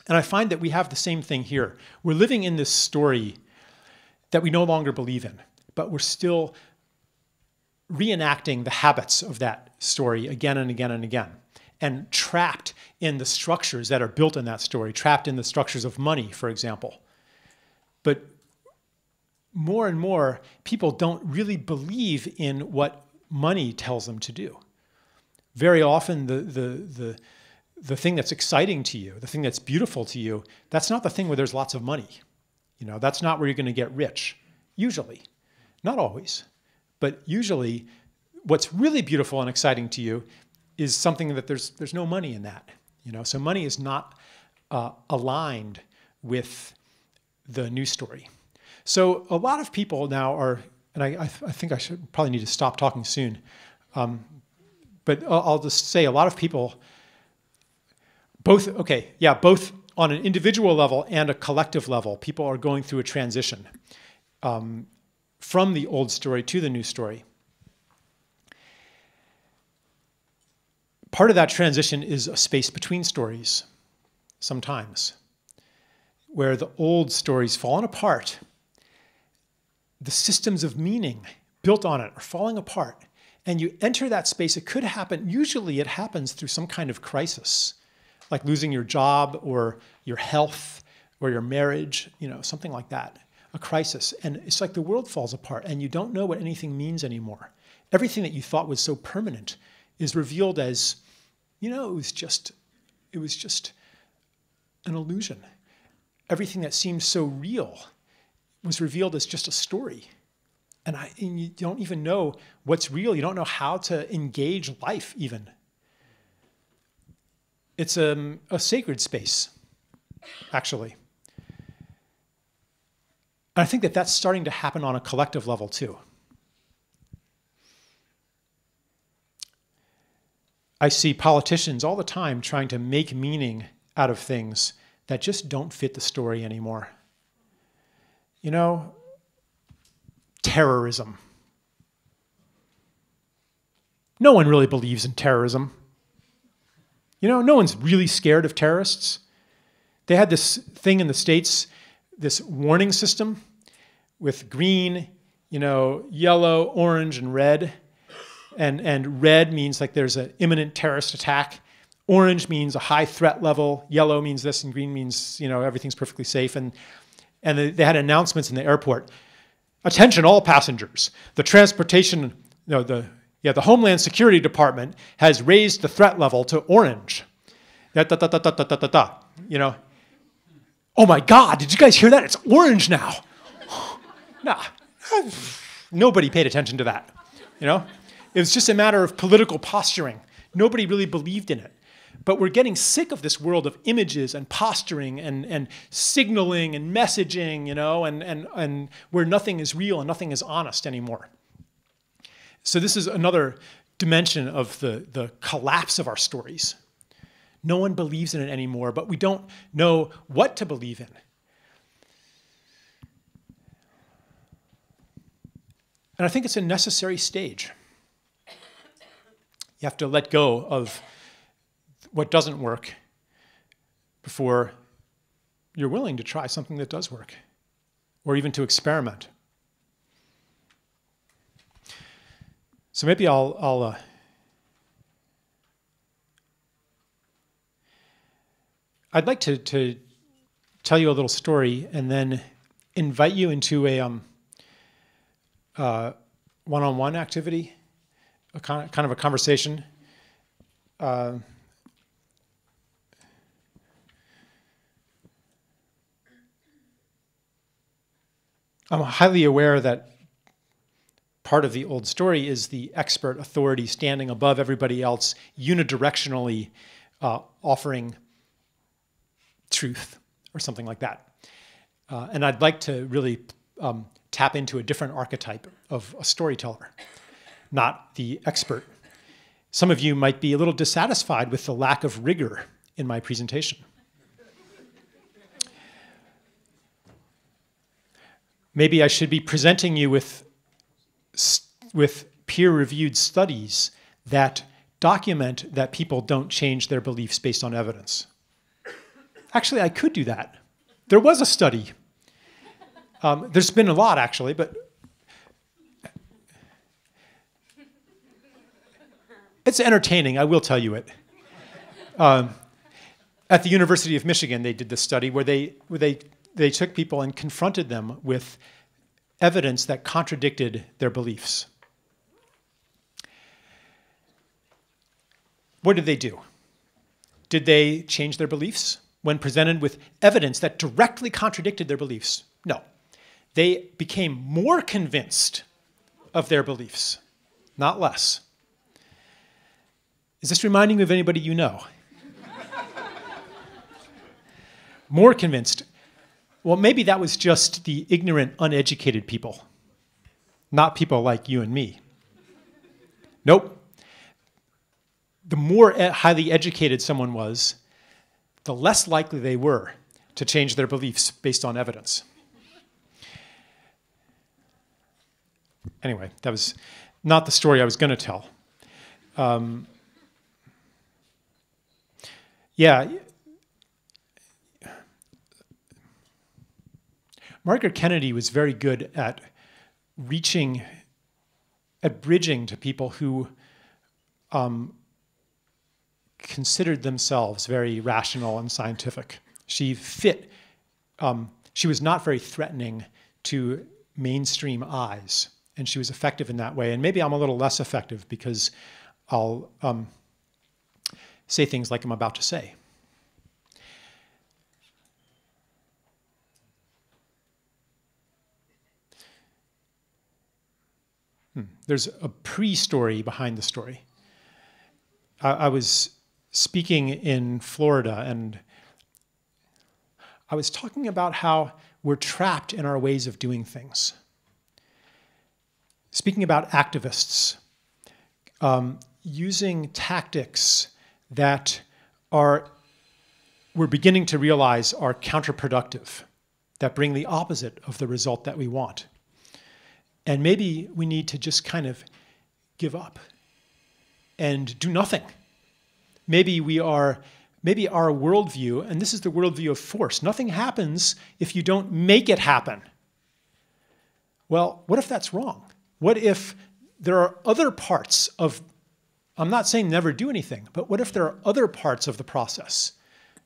And I find that we have the same thing here. We're living in this story that we no longer believe in, but we're still reenacting the habits of that story again and again and again, and trapped in the structures that are built in that story, trapped in the structures of money, for example. But more and more, people don't really believe in what money tells them to do. Very often, the thing that's exciting to you, the thing that's beautiful to you, that's not the thing where there's lots of money. You know, that's not where you're going to get rich, usually. Not always, but usually what's really beautiful and exciting to you is something that there's no money in that. You know, so money is not aligned with the news story. So a lot of people now are, and I think I should probably need to stop talking soon, but I'll just say a lot of people, both on an individual level and a collective level, people are going through a transition from the old story to the new story. Part of that transition is a space between stories, sometimes, where the old story's fallen apart. The systems of meaning built on it are falling apart. And you enter that space, it could happen, usually it happens through some kind of crisis, like losing your job or your health or your marriage, you know, something like that, a crisis. And it's like the world falls apart and you don't know what anything means anymore. Everything that you thought was so permanent is revealed as, you know, it was just an illusion. Everything that seemed so real was revealed as just a story. And you don't even know what's real. You don't know how to engage life even. It's a sacred space, actually. And I think that that's starting to happen on a collective level too. I see politicians all the time trying to make meaning out of things that just don't fit the story anymore. You know, terrorism. No one really believes in terrorism. You know, no one's really scared of terrorists. They had this thing in the States, this warning system with green, you know, yellow, orange, and red. And red means like there's an imminent terrorist attack. Orange means a high threat level. Yellow means this, and green means, you know, everything's perfectly safe. And they had announcements in the airport. Attention, all passengers. The transportation, the Homeland Security Department has raised the threat level to orange. You know, oh my God, did you guys hear that? It's orange now. Nah, nobody paid attention to that. You know, it was just a matter of political posturing. Nobody really believed in it. But we're getting sick of this world of images and posturing and signaling and messaging, you know, and where nothing is real and nothing is honest anymore. So this is another dimension of the collapse of our stories. No one believes in it anymore, but we don't know what to believe in. And I think it's a necessary stage. You have to let go of what doesn't work before you're willing to try something that does work, or even to experiment. So maybe I'd like to tell you a little story and then invite you into a one-on-one activity, a kind of a conversation. I'm highly aware that part of the old story is the expert authority standing above everybody else, unidirectionally offering truth or something like that. And I'd like to really tap into a different archetype of a storyteller, not the expert. Some of you might be a little dissatisfied with the lack of rigor in my presentation. Maybe I should be presenting you with peer-reviewed studies that document that people don't change their beliefs based on evidence. Actually, I could do that. There was a study. There's been a lot, actually, but it's entertaining, I will tell you it. At the University of Michigan, they did this study where they took people and confronted them with evidence that contradicted their beliefs. What did they do? Did they change their beliefs when presented with evidence that directly contradicted their beliefs? No. They became more convinced of their beliefs, not less. Is this reminding you of anybody you know? More convinced. Well, maybe that was just the ignorant, uneducated people, not people like you and me. Nope. The more highly educated someone was, the less likely they were to change their beliefs based on evidence. Anyway, that was not the story I was going to tell. Yeah. Margaret Kennedy was very good at bridging to people who considered themselves very rational and scientific. She was not very threatening to mainstream eyes, and she was effective in that way. And maybe I'm a little less effective because I'll say things like I'm about to say. There's a pre-story behind the story. I was speaking in Florida, and I was talking about how we're trapped in our ways of doing things. Speaking about activists, using tactics that we're beginning to realize are counterproductive, that bring the opposite of the result that we want. And maybe we need to just kind of give up and do nothing. Maybe our worldview, and this is the worldview of force, nothing happens if you don't make it happen. Well, what if that's wrong? What if there are other parts of, I'm not saying never do anything, but what if there are other parts of the process?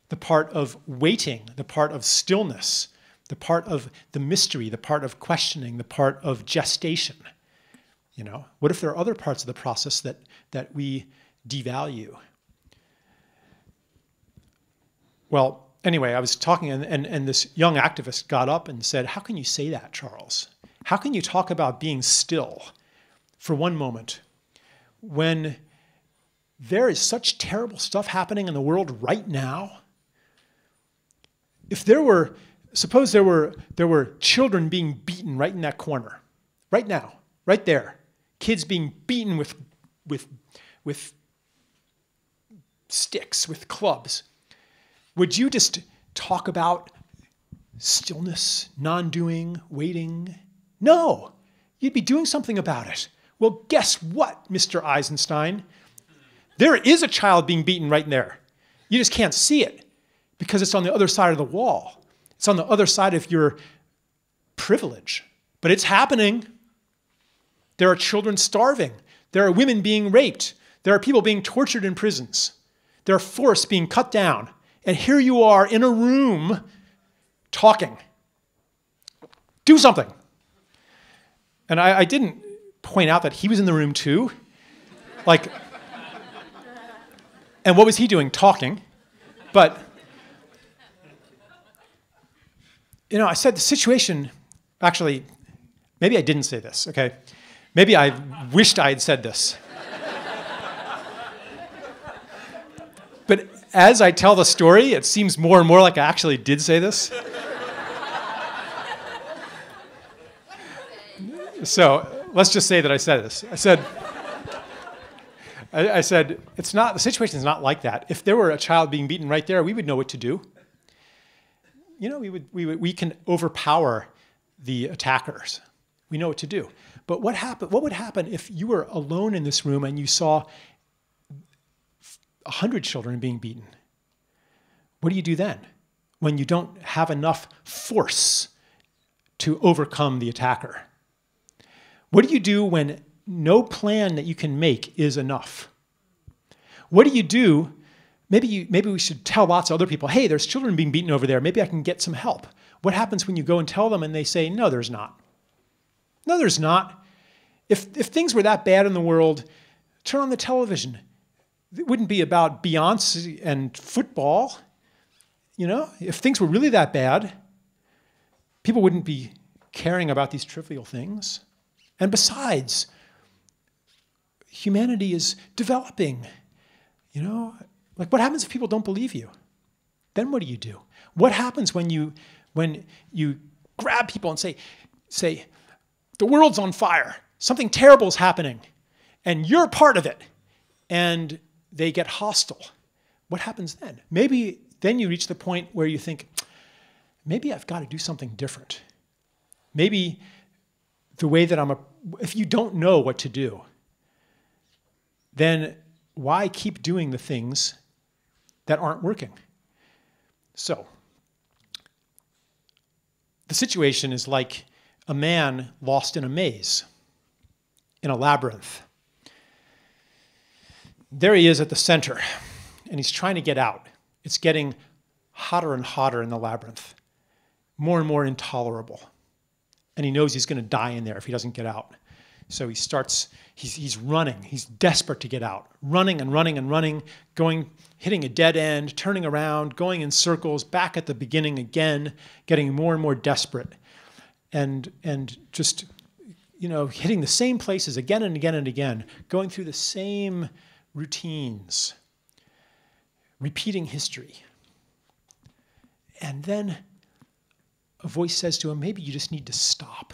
The part of waiting, the part of stillness, the part of the mystery, the part of questioning, the part of gestation. You know, what if there are other parts of the process that we devalue? Well, anyway, I was talking, and this young activist got up and said, "How can you say that, Charles? How can you talk about being still for one moment when there is such terrible stuff happening in the world right now? If there were, suppose there were children being beaten right in that corner, right now, right there, kids being beaten with sticks, with clubs. Would you just talk about stillness, non-doing, waiting? No, you'd be doing something about it. Well, guess what, Mr. Eisenstein? There is a child being beaten right there. You just can't see it because it's on the other side of the wall. It's on the other side of your privilege, but it's happening. There are children starving. There are women being raped. There are people being tortured in prisons. There are forests being cut down. And here you are in a room talking. Do something. And I didn't point out that he was in the room too. Like, and what was he doing? Talking. But, you know, I said the situation, actually, maybe I didn't say this, okay? Maybe I wished I had said this. But as I tell the story, it seems more and more like I actually did say this. So let's just say that I said this. I I said, it's not, the situation is not like that. If there were a child being beaten right there, we would know what to do. You know, we can overpower the attackers. We know what to do. But what would happen if you were alone in this room and you saw 100 children being beaten? What do you do then when you don't have enough force to overcome the attacker? What do you do when no plan that you can make is enough? What do you do? Maybe we should tell lots of other people, hey, there's children being beaten over there. Maybe I can get some help. What happens when you go and tell them and they say, no, there's not? No, there's not. If things were that bad in the world, turn on the television. It wouldn't be about Beyonce and football. You know, if things were really that bad, people wouldn't be caring about these trivial things. And besides, humanity is developing. You know, like what happens if people don't believe you? Then what do you do? What happens when you grab people and say, the world's on fire, something terrible is happening, and you're part of it, and they get hostile? What happens then? Maybe then you reach the point where you think, maybe I've got to do something different. Maybe the way that if you don't know what to do, then why keep doing the things that aren't working? So, the situation is like a man lost in a maze, in a labyrinth. There he is at the center, and he's trying to get out. It's getting hotter and hotter in the labyrinth, more and more intolerable. And he knows he's going to die in there if he doesn't get out. So he's running. He's desperate to get out. Running and running and running, hitting a dead end, turning around, going in circles, back at the beginning again, getting more and more desperate. And just, you know, hitting the same places again and again and again, going through the same routines, repeating history. And then a voice says to him, maybe you just need to stop.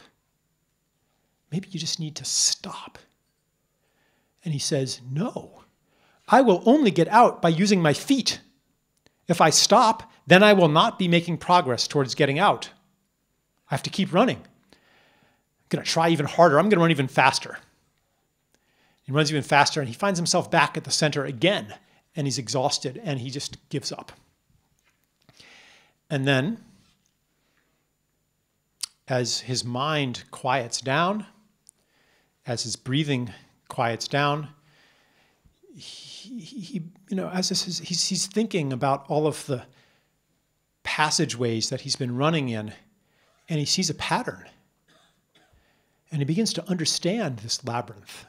Maybe you just need to stop. And he says, no, I will only get out by using my feet. If I stop, then I will not be making progress towards getting out. I have to keep running. I'm going to try even harder. I'm going to run even faster. He runs even faster, and he finds himself back at the center again, and he's exhausted, and he just gives up. And then, as his mind quiets down, as his breathing quiets down, he's thinking about all of the passageways that he's been running in, and he sees a pattern. And he begins to understand this labyrinth.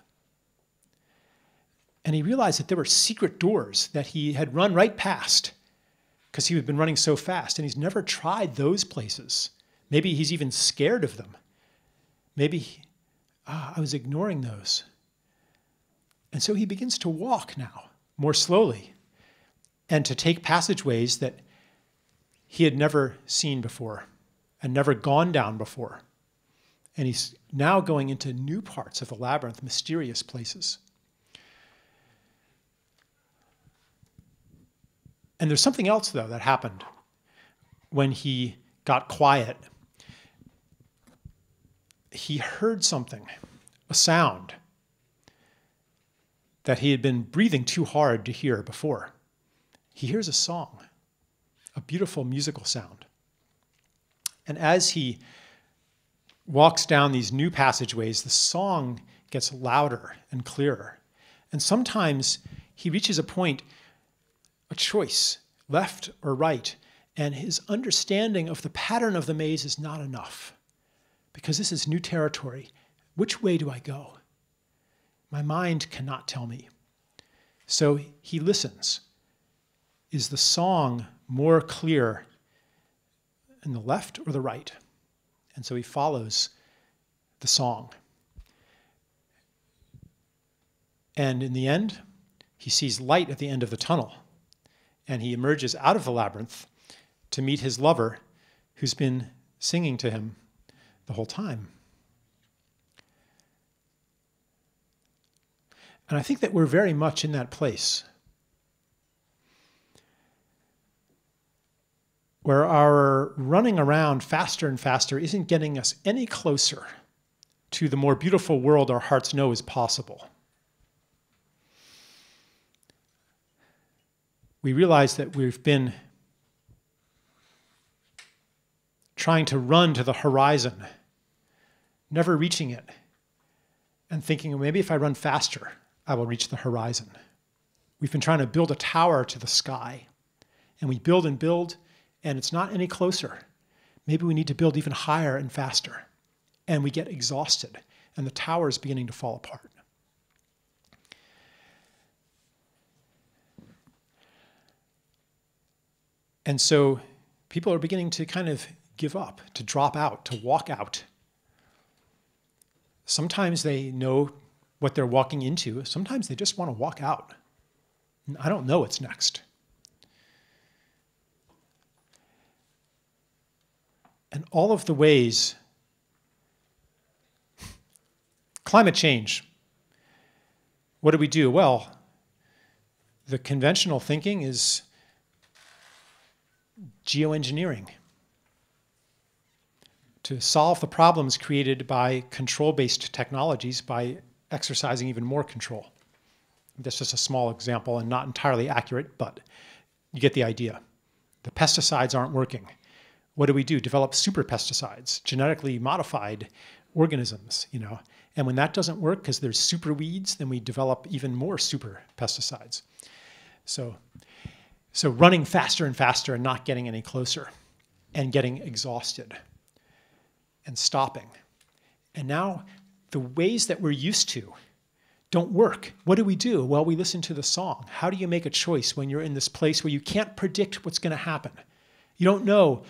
And he realized that there were secret doors that he had run right past because he had been running so fast, and he's never tried those places. Maybe he's even scared of them. Maybe I was ignoring those. And so he begins to walk now, more slowly, and to take passageways that he had never seen before and never gone down before. And he's now going into new parts of the labyrinth, mysterious places. And there's something else, though, that happened when he got quiet. He heard something, a sound that he had been breathing too hard to hear before. He hears a song, a beautiful musical sound. And as he walks down these new passageways, the song gets louder and clearer. And sometimes he reaches a point, a choice, left or right, and his understanding of the pattern of the maze is not enough. Because this is new territory. Which way do I go? My mind cannot tell me. So he listens. Is the song more clear in the left or the right? And so he follows the song. And in the end, he sees light at the end of the tunnel. And he emerges out of the labyrinth to meet his lover, who's been singing to him the whole time. And I think that we're very much in that place where our running around faster and faster isn't getting us any closer to the more beautiful world our hearts know is possible. We realize that we've been trying to run to the horizon, never reaching it, and thinking, well, maybe if I run faster, I will reach the horizon. We've been trying to build a tower to the sky, and we build and build, and it's not any closer. Maybe we need to build even higher and faster, and we get exhausted, and the tower is beginning to fall apart. And so people are beginning to kind of give up, to drop out, to walk out. Sometimes they know what they're walking into. Sometimes they just want to walk out. I don't know what's next. And all of the ways, climate change, what do we do? Well, the conventional thinking is geoengineering to solve the problems created by control-based technologies by exercising even more control. That's just a small example and not entirely accurate, but you get the idea. The pesticides aren't working. What do? Develop super pesticides, genetically modified organisms, you know. And when that doesn't work because there's super weeds, then we develop even more super pesticides. So running faster and faster and not getting any closer and getting exhausted and stopping. And now the ways that we're used to don't work. What do? Well, we listen to the song. How do you make a choice when you're in this place where you can't predict what's going to happen? You don't know,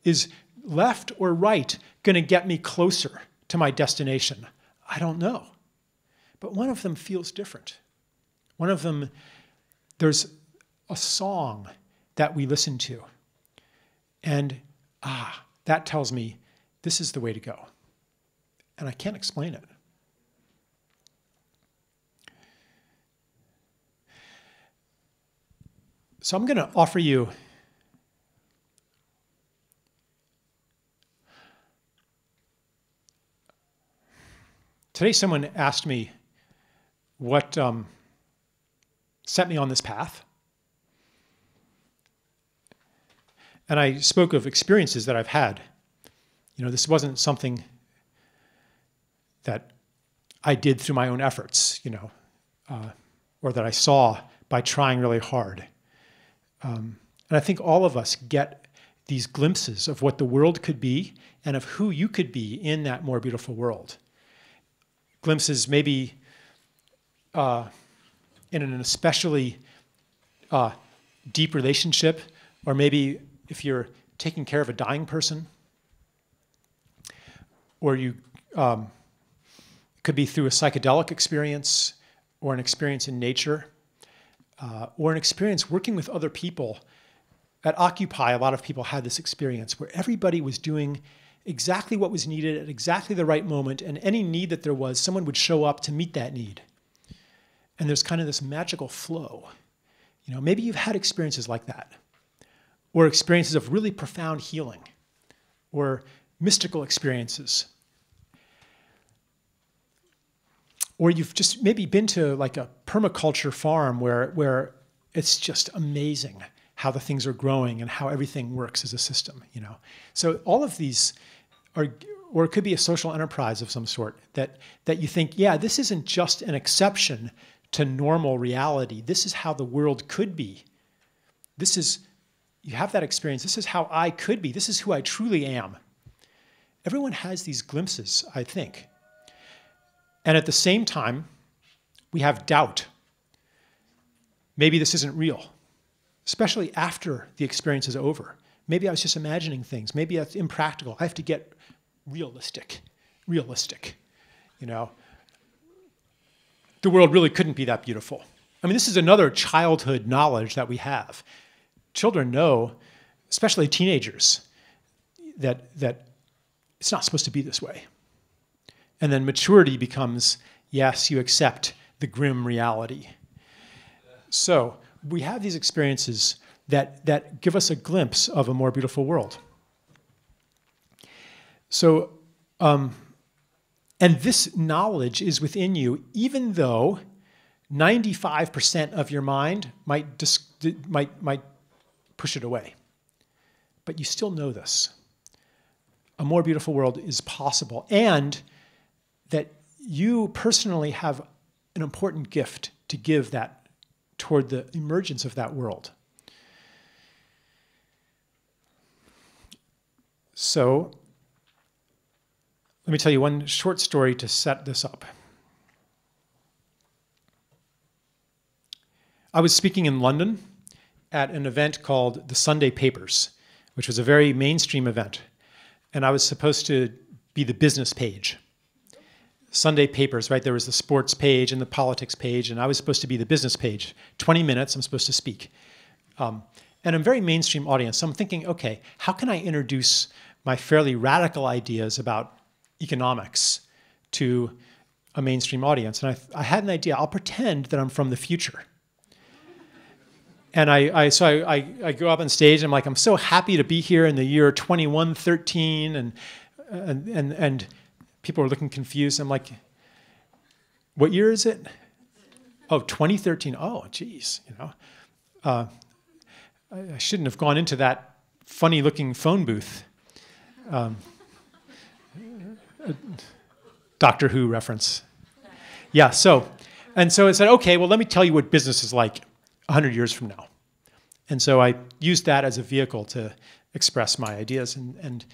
is left or right going to get me closer to my destination? I don't know. But one of them feels different. One of them, there's a song that we listen to. And that tells me this is the way to go. And I can't explain it. So I'm going to offer you today someone asked me what set me on this path. And I spoke of experiences that I've had. You know, this wasn't something that I did through my own efforts, you know, or that I saw by trying really hard. And I think all of us get these glimpses of what the world could be and of who you could be in that more beautiful world. Glimpses maybe in an especially deep relationship, or maybe if you're taking care of a dying person, or you could be through a psychedelic experience, or an experience in nature, or an experience working with other people. At Occupy, a lot of people had this experience where everybody was doing exactly what was needed at exactly the right moment, and any need that there was, someone would show up to meet that need. And there's kind of this magical flow. You know, maybe you've had experiences like that, or experiences of really profound healing, or mystical experiences. Or you've just maybe been to like a permaculture farm where it's just amazing how the things are growing and how everything works as a system, you know. So all of these are, or it could be a social enterprise of some sort that you think, yeah, this isn't just an exception to normal reality. This is how the world could be. This is, you have that experience. This is how I could be. This is who I truly am. Everyone has these glimpses, I think. And at the same time, we have doubt. Maybe this isn't real, especially after the experience is over. Maybe I was just imagining things. Maybe that's impractical. I have to get realistic, you know. The world really couldn't be that beautiful. I mean, this is another childhood knowledge that we have. Children know, especially teenagers, that it's not supposed to be this way. And then maturity becomes, yes, you accept the grim reality. So we have these experiences that give us a glimpse of a more beautiful world. So, and this knowledge is within you, even though 95% of your mind might push it away. But you still know this. A more beautiful world is possible, and that you personally have an important gift to give that toward the emergence of that world. So, let me tell you one short story to set this up. I was speaking in London at an event called the Sunday Papers, which was a very mainstream event. And I was supposed to be the business page. Sunday Papers, right? There was the sports page and the politics page, and I was supposed to be the business page. 20 minutes, I'm supposed to speak. And a very mainstream audience. So I'm thinking, okay, how can I introduce my fairly radical ideas about economics to a mainstream audience? And I had an idea. I'll pretend that I'm from the future. And so I go up on stage, and I'm like, I'm so happy to be here in the year 2113, and people are looking confused. I'm like, what year is it? Oh, 2013. Oh, geez, you know. I shouldn't have gone into that funny-looking phone booth. Doctor Who reference. Yeah, so I said, okay, well, let me tell you what business is like 100 years from now. And so I used that as a vehicle to express my ideas. And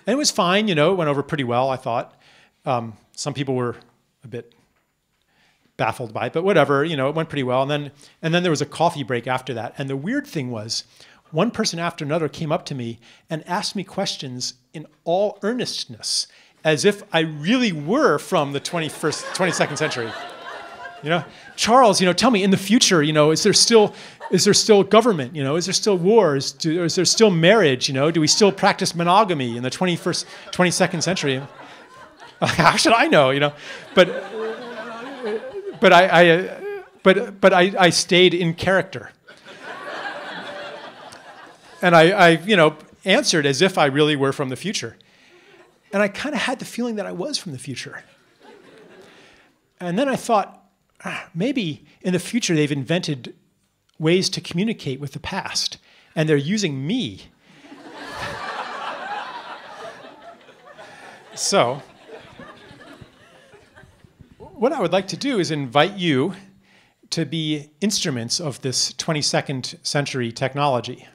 it was fine, you know, it went over pretty well, I thought. Some people were a bit baffled by it, but whatever, you know, it went pretty well. And then there was a coffee break after that. And the weird thing was, one person after another came up to me and asked me questions in all earnestness, as if I really were from the 22nd century. You know, Charles, you know, tell me, in the future, you know, is there still government? You know, is there still wars? Is there still marriage? You know, do we still practice monogamy in the 22nd century? How should I know? You know, but I stayed in character, and I you know, answered as if I really were from the future, and I kind of had the feeling that I was from the future. And then I thought, maybe in the future they've invented ways to communicate with the past, and they're using me. So, what I would like to do is invite you to be instruments of this 22nd century technology.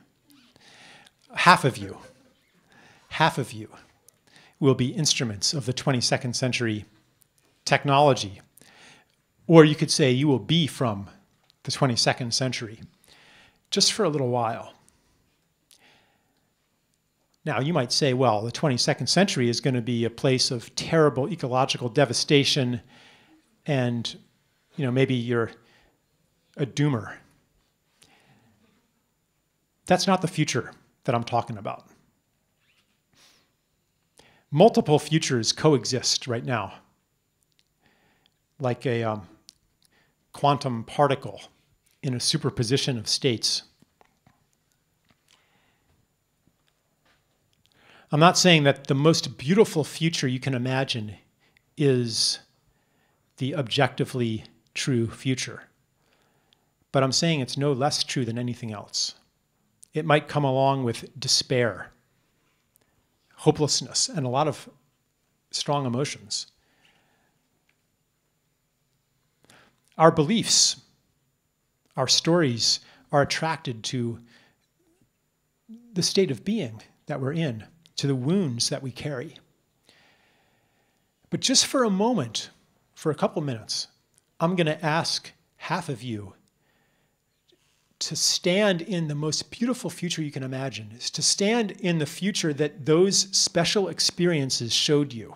Half of you will be instruments of the 22nd century technology. Or you could say you will be from the 22nd century, just for a little while. Now, you might say, well, the 22nd century is going to be a place of terrible ecological devastation, and, you know, maybe you're a doomer. That's not the future that I'm talking about. Multiple futures coexist right now, like a quantum particle in a superposition of states. I'm not saying that the most beautiful future you can imagine is the objectively true future, but I'm saying it's no less true than anything else. It might come along with despair, hopelessness, and a lot of strong emotions. Our beliefs, our stories are attracted to the state of being that we're in, to the wounds that we carry. But just for a moment, for a couple minutes, I'm going to ask half of you to stand in the most beautiful future you can imagine, is to stand in the future that those special experiences showed you.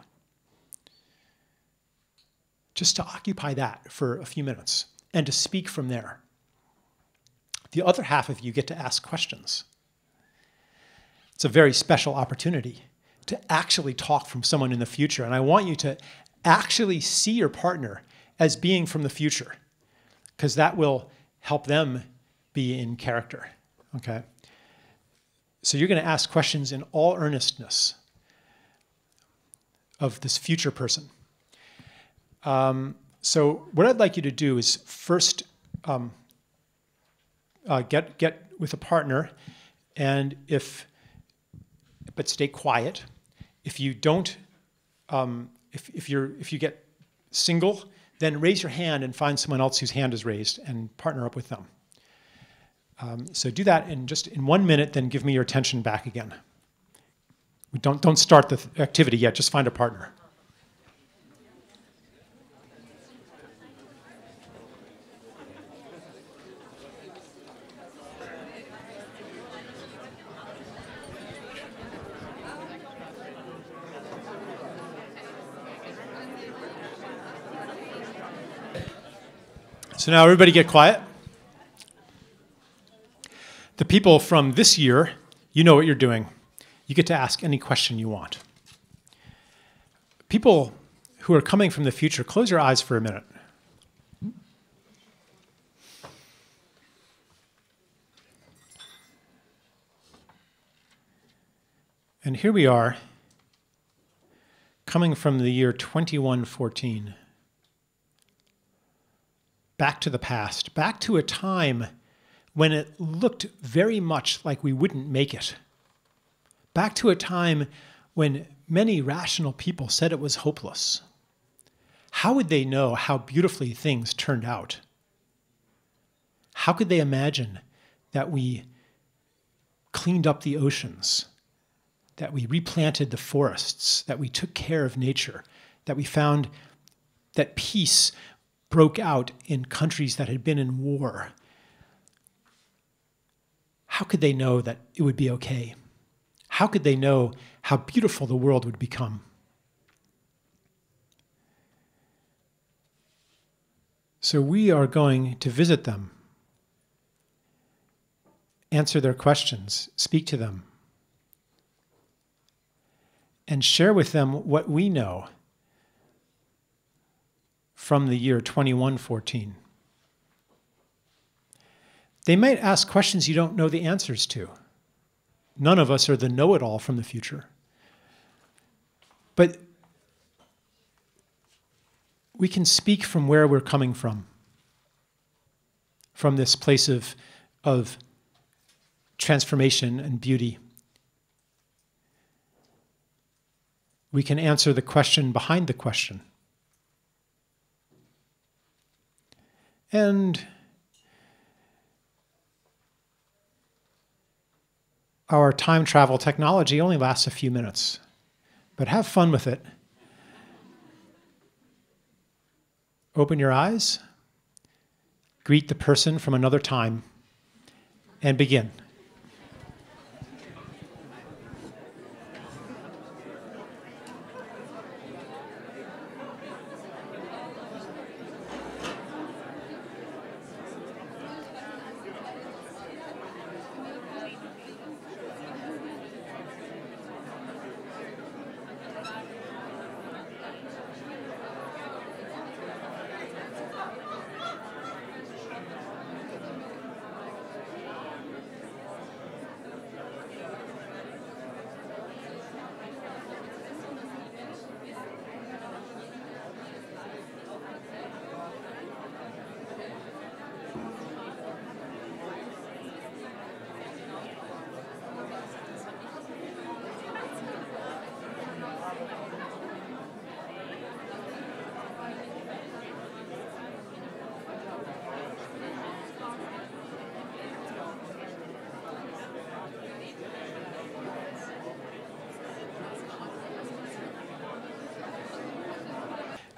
Just to occupy that for a few minutes and to speak from there. The other half of you get to ask questions. It's a very special opportunity to actually talk from someone in the future. And I want you to actually see your partner as being from the future. because that will help them be in character, okay? So you're going to ask questions in all earnestness of this future person. So what I'd like you to do is first get with a partner, and but stay quiet. If you don't, if you get single, then raise your hand and find someone else whose hand is raised and partner up with them. So do that in just in 1 minute, then give me your attention back again. Don't start the activity yet, just find a partner. So now everybody get quiet. The people from this year, you know what you're doing. You get to ask any question you want. People who are coming from the future, close your eyes for a minute. And here we are, coming from the year 2114. Back to the past, back to a time when it looked very much like we wouldn't make it. Back to a time when many rational people said it was hopeless. How would they know how beautifully things turned out? How could they imagine that we cleaned up the oceans, that we replanted the forests, that we took care of nature, that we found that peace broke out in countries that had been in war? How could they know that it would be okay? How could they know how beautiful the world would become? So we are going to visit them, answer their questions, speak to them, and share with them what we know from the year 2114. They might ask questions you don't know the answers to. None of us are the know-it-all from the future. But we can speak from where we're coming from this place of transformation and beauty. We can answer the question behind the question. And our time travel technology only lasts a few minutes, but have fun with it. Open your eyes, greet the person from another time, and begin.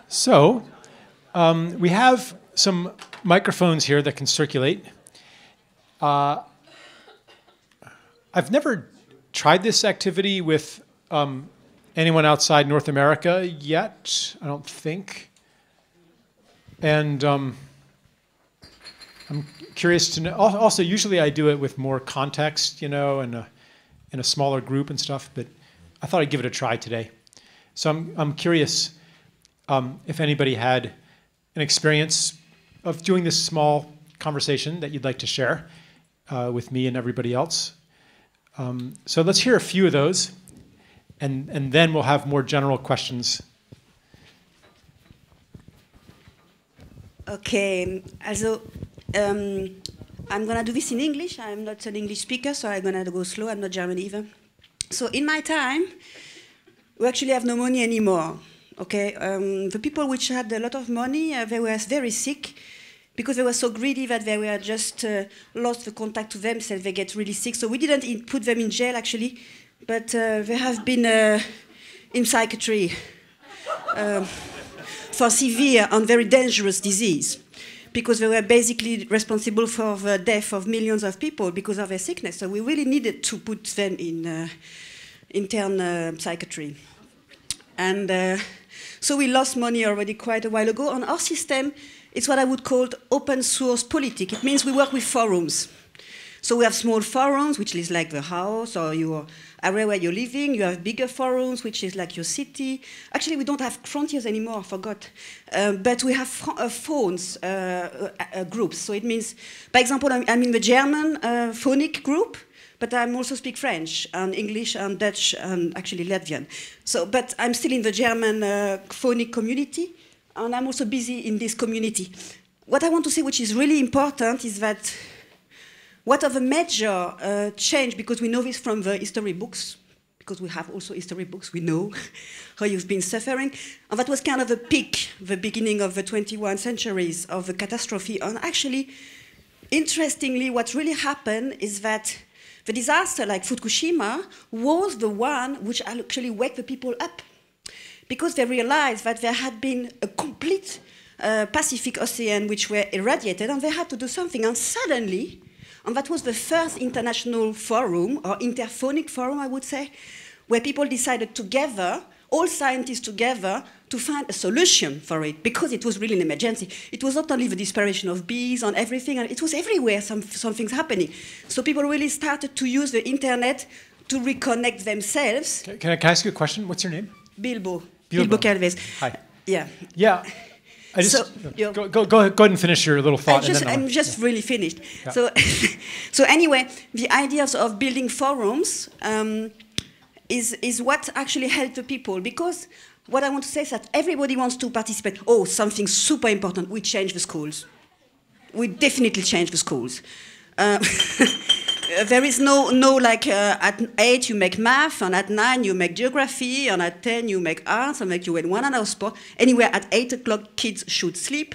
So, we have some microphones here that can circulate. I've never tried this activity with anyone outside North America yet, I don't think. And I'm curious to know, also usually I do it with more context, you know, in a smaller group and stuff, but I thought I'd give it a try today. So I'm curious if anybody had an experience of doing this small conversation that you'd like to share with me and everybody else. So let's hear a few of those, and then we'll have more general questions. Okay, also I'm going to do this in English. I'm not an English speaker, so I'm going to go slow. I'm not German either. So in my time, we actually have no money anymore. Okay, the people which had a lot of money, they were very sick because they were so greedy that they were just lost the contact to themselves. They get really sick. So we didn't put them in jail actually, but they have been in psychiatry for severe and very dangerous disease, because they were basically responsible for the death of millions of people because of their sickness. So we really needed to put them in intern psychiatry. And so we lost money already quite a while ago. And our system is what I would call open source politics. It means we work with forums. So we have small forums, which is like the house or your area where you're living. You have bigger forums, which is like your city. Actually, we don't have frontiers anymore, I forgot. But we have phones, groups. So it means, for example, I'm in the German phonic group, but I also speak French and English and Dutch and actually Latvian. So, but I'm still in the German phonic community, and I'm also busy in this community. What I want to say, which is really important, is that what are the major change, because we know this from the history books, because we have also history books, we know how you've been suffering. And that was kind of the peak, the beginning of the 21st centuries of the catastrophe. And actually, interestingly, what really happened is that the disaster like Fukushima was the one which actually waked the people up, because they realized that there had been a complete Pacific Ocean which were irradiated, and they had to do something. And suddenly, and that was the first international forum, or interphonic forum, I would say, where people decided together, all scientists together, to find a solution for it, because it was really an emergency. It was not only the disappearance of bees and everything, and it was everywhere, something's happening. So people really started to use the internet to reconnect themselves. Can I ask you a question? What's your name? Bilbo Calves. Hi. Yeah. Yeah. I just, go ahead and finish your little thought. I'm just really finished. Yeah. So, so anyway, the ideas of building forums is what actually helped the people, because what I want to say is that everybody wants to participate. Oh, something super important, we change the schools. We definitely change the schools. There is no like at 8 you make math, and at 9 you make geography, and at 10 you make arts, and make you in 1 hour sport. Anywhere at 8 o'clock kids should sleep,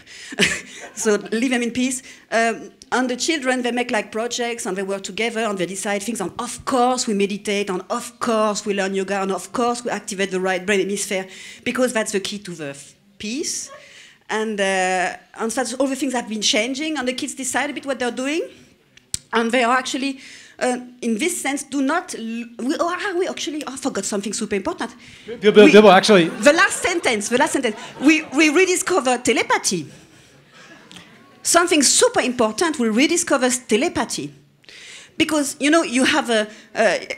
so leave them in peace. And the children, they make like projects, and they work together, and they decide things, and of course we meditate, and of course we learn yoga, and of course we activate the right brain hemisphere, because that's the key to the peace. And so all the things have been changing, and the kids decide a bit what they're doing. And they are actually, in this sense, do not. We actually, I forgot something super important. Bilbo, actually. The last sentence. We rediscover telepathy. Something super important. We rediscover telepathy, because you have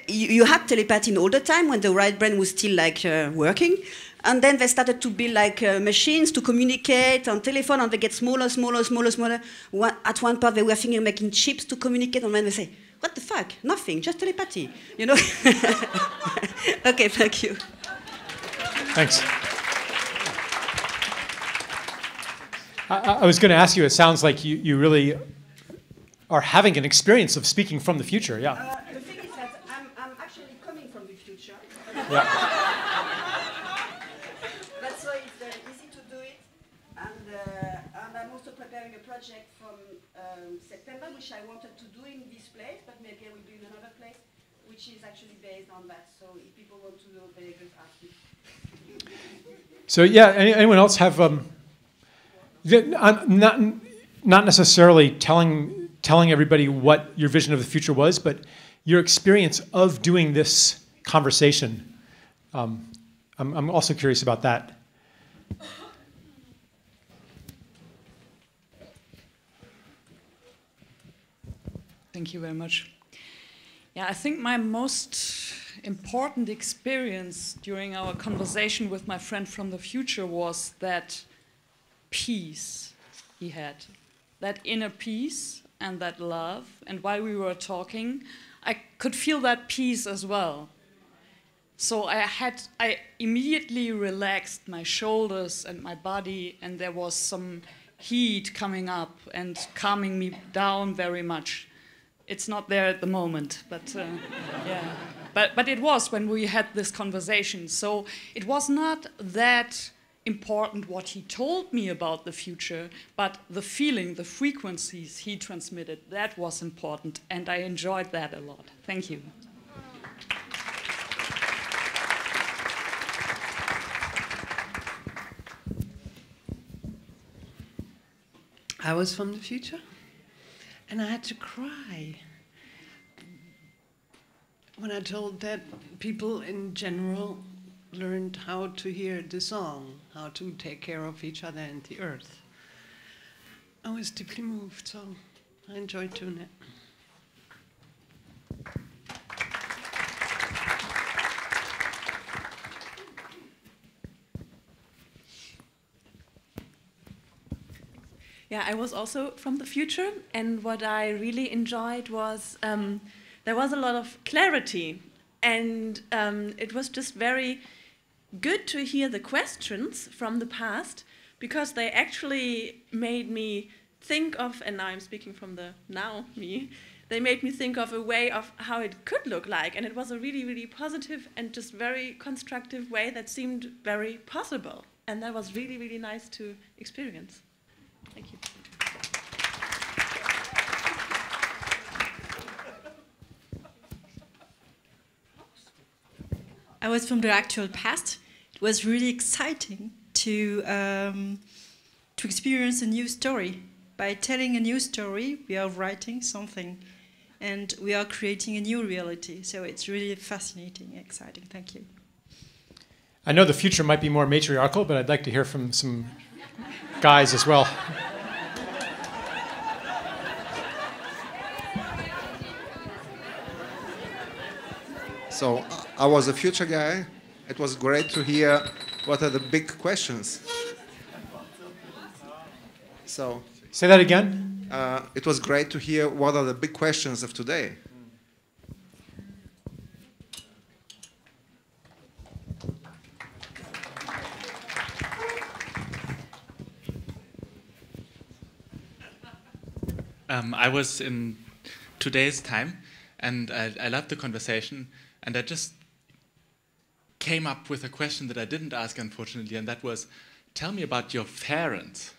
you had telepathy all the time when the right brain was still like working. And then they started to build like machines to communicate on telephone, and they get smaller. At one part, they were thinking of making chips to communicate, and then they say, "What the fuck? Nothing, just telepathy." Okay, thank you. Thanks. I was going to ask you. It sounds like you really are having an experience of speaking from the future. Yeah. The thing is that I'm actually coming from the future. Yeah. That's why it's easy to do it, and I'm also preparing a project from September, which I wanted to do in this place, but maybe I will do in another place, which is actually based on that. So if people want to know, they can ask me. So yeah, anyone else have? I'm not necessarily telling everybody what your vision of the future was, but your experience of doing this conversation. I'm also curious about that. Thank you very much. Yeah, I think my most important experience during our conversation with my friend from the future was that peace he had. that inner peace and that love. And while we were talking, I could feel that peace as well. So I immediately relaxed my shoulders and my body, and there was some heat coming up and calming me down very much. It's not there at the moment, but yeah. But it was when we had this conversation. So it was not that important what he told me about the future, but the feeling, the frequencies he transmitted, that was important, and I enjoyed that a lot. Thank you. I was from the future, and I had to cry when I told that people in general learned how to hear the song, how to take care of each other and the earth. I was deeply moved, so I enjoyed doing it. Yeah, I was also from the future, and what I really enjoyed was there was a lot of clarity, and it was just very good to hear the questions from the past, because they actually made me think of, and now I'm speaking from the now me, they made me think of a way of how it could look like, and it was a really, really positive and just very constructive way that seemed very possible, and that was really, really nice to experience. Thank you. I was from the actual past. It was really exciting to experience a new story. By telling a new story, we are writing something, and we are creating a new reality. So it's really fascinating, exciting. Thank you. I know the future might be more matriarchal, but I'd like to hear from some guys as well. So I was a future guy. It was great to hear what are the big questions. So say that again. It was great to hear what are the big questions of today. I was in today's time, and I loved the conversation, and I just came up with a question that I didn't ask, unfortunately, and that was, tell me about your parents.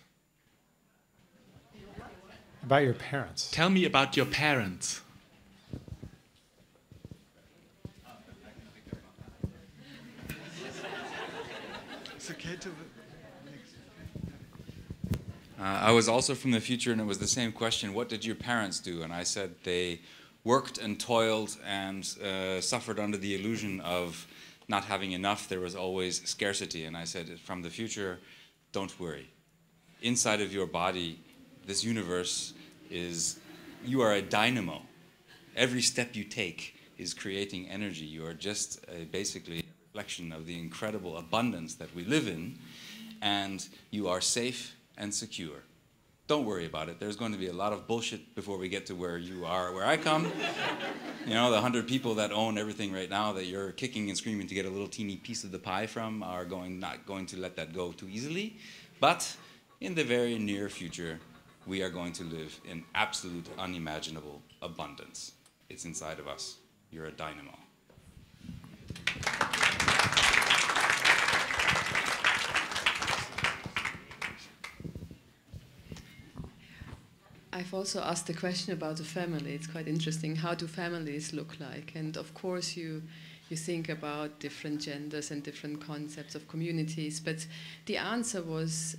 About your parents? Tell me about your parents. It's okay to... I was also from the future, and it was the same question. What did your parents do? And I said they worked and toiled and suffered under the illusion of not having enough. There was always scarcity. And I said, from the future, don't worry. Inside of your body, this universe is, you are a dynamo. Every step you take is creating energy. You are just basically a reflection of the incredible abundance that we live in, and you are safe and secure. Don't worry about it. There's going to be a lot of bullshit before we get to where you are, where I come. You know, the 100 people that own everything right now that you're kicking and screaming to get a little teeny piece of the pie from are not going to let that go too easily. But in the very near future, we are going to live in absolute unimaginable abundance. It's inside of us. You're a dynamo. I've also asked a question about the family. It's quite interesting. How do families look like? And of course you think about different genders and different concepts of communities, but the answer was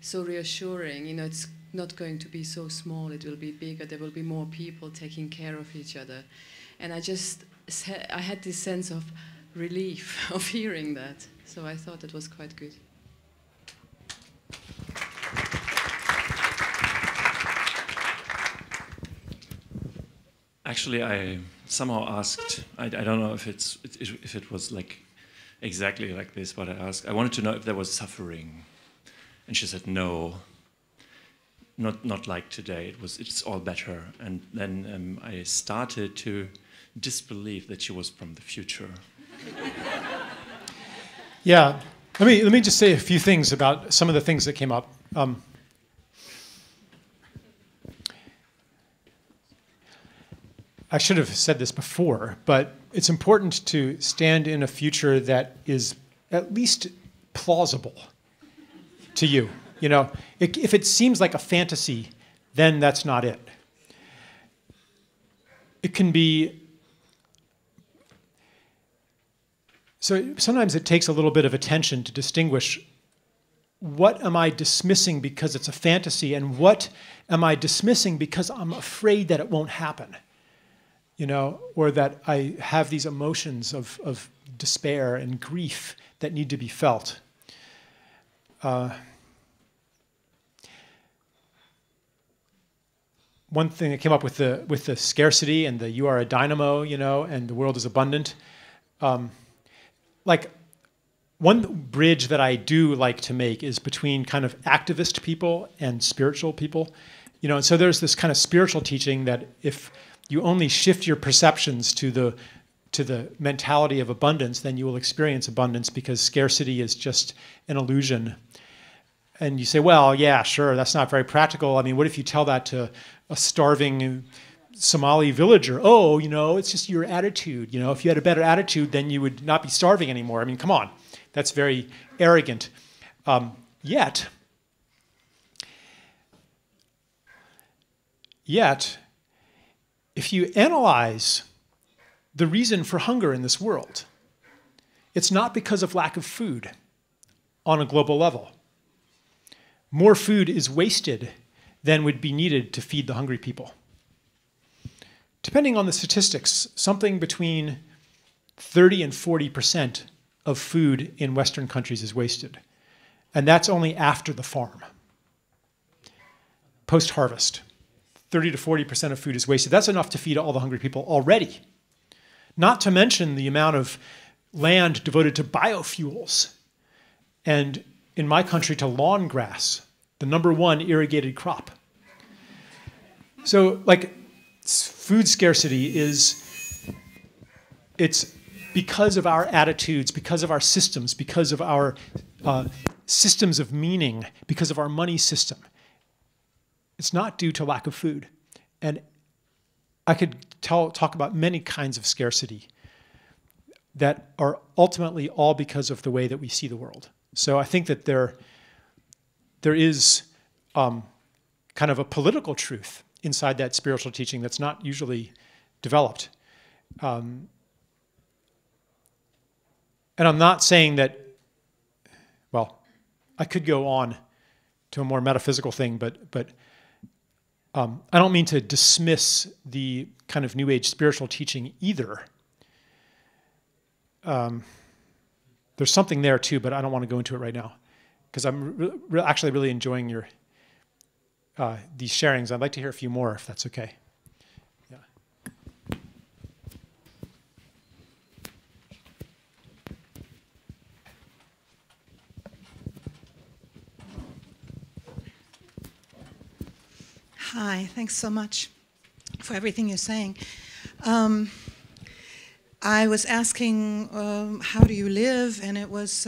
so reassuring. You know, it's not going to be so small, it will be bigger, there will be more people taking care of each other. And I had this sense of relief of hearing that. So I thought it was quite good. Actually, I somehow asked, I don't know if it was like exactly like this, but I wanted to know if there was suffering. And she said no. not like today. It's all better. And then I started to disbelieve that she was from the future. Yeah, let me just say a few things about some of the things that came up. I should have said this before, but it's important to stand in a future that is at least plausible to you. You know, if it seems like a fantasy, then that's not it. It can be. So sometimes it takes a little bit of attention to distinguish what am I dismissing because it's a fantasy and what am I dismissing because I'm afraid that it won't happen, you know, or that I have these emotions of despair and grief that need to be felt. One thing that came up with the scarcity and the you are a dynamo, you know, and the world is abundant. Like, one bridge that I do like to make is between kind of activist people and spiritual people. You know, and so there's this kind of spiritual teaching that if you only shift your perceptions to the mentality of abundance, then you will experience abundance because scarcity is just an illusion. And you say, well, yeah, sure, that's not very practical. I mean, what if you tell that to a starving Somali villager? Oh, you know, it's just your attitude. You know, if you had a better attitude, then you would not be starving anymore. I mean, come on. That's very arrogant. Yet, if you analyze the reason for hunger in this world, it's not because of lack of food on a global level. More food is wasted than would be needed to feed the hungry people. Depending on the statistics, something between 30 and 40% of food in Western countries is wasted. And that's only after the farm. Post-harvest, 30 to 40% of food is wasted. That's enough to feed all the hungry people already. Not to mention the amount of land devoted to biofuels. And in my country, to lawn grass, the #1 irrigated crop. So, like, food scarcity it's because of our attitudes, because of our systems, because of our systems of meaning, because of our money system. It's not due to lack of food. And I could talk about many kinds of scarcity that are ultimately all because of the way that we see the world. So I think that there is kind of a political truth inside that spiritual teaching that's not usually developed. And I'm not saying that, well, I could go on to a more metaphysical thing, but I don't mean to dismiss the kind of New Age spiritual teaching either. There's something there too, but I don't want to go into it right now because I'm actually really enjoying your these sharings. I'd like to hear a few more if that's okay. Yeah. Hi, thanks so much for everything you're saying. I was asking, how do you live? And it was,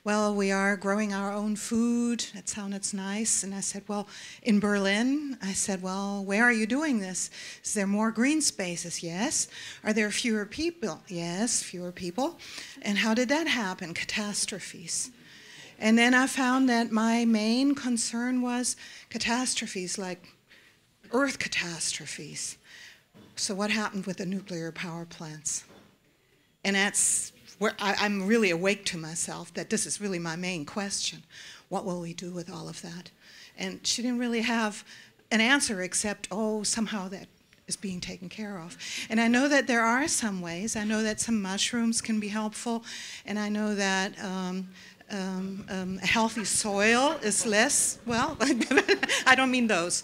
well, we are growing our own food. That sounded nice. And I said, well, in Berlin. I said, well, where are you doing this? Is there more green spaces? Yes. Are there fewer people? Yes, fewer people. And how did that happen? Catastrophes. And then I found that my main concern was catastrophes, like earth catastrophes. So what happened with the nuclear power plants? And that's where I'm really awake to myself, that this is really my main question. What will we do with all of that? And she didn't really have an answer except, oh, somehow that is being taken care of. And I know that there are some ways. I know that some mushrooms can be helpful. And I know that a healthy soil is less, well, I don't mean those.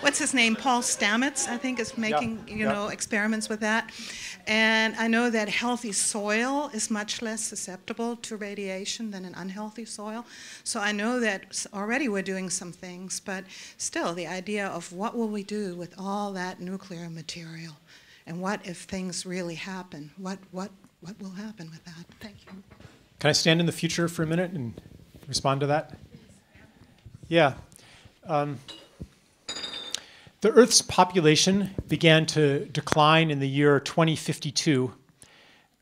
What's his name? Paul Stamets, I think, is making experiments with that. And I know that healthy soil is much less susceptible to radiation than an unhealthy soil. So I know that already we're doing some things, but still the idea of what will we do with all that nuclear material? And what if things really happen? What will happen with that? Thank you. Can I stand in the future for a minute and respond to that? Yeah. The Earth's population began to decline in the year 2052,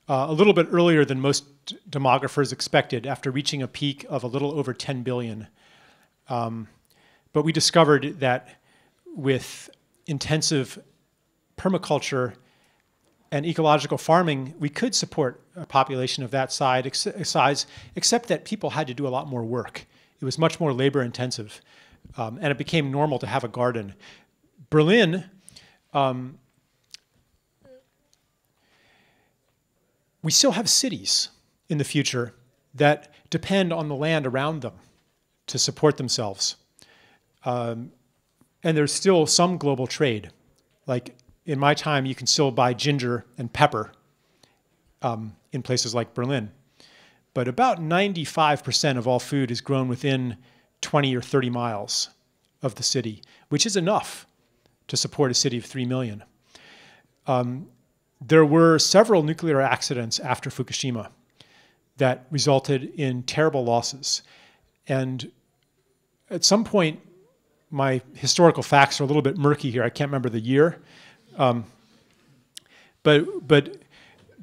a little bit earlier than most demographers expected, after reaching a peak of a little over 10 billion. But we discovered that with intensive permaculture and ecological farming, we could support a population of that size, except that people had to do a lot more work. It was much more labor intensive, and it became normal to have a garden. Berlin, we still have cities in the future that depend on the land around them to support themselves. And there's still some global trade. Like in my time, you can still buy ginger and pepper in places like Berlin. But about 95% of all food is grown within 20 or 30 miles of the city, which is enough to support a city of 3 million. There were several nuclear accidents after Fukushima that resulted in terrible losses. And at some point, my historical facts are a little bit murky here. I can't remember the year. But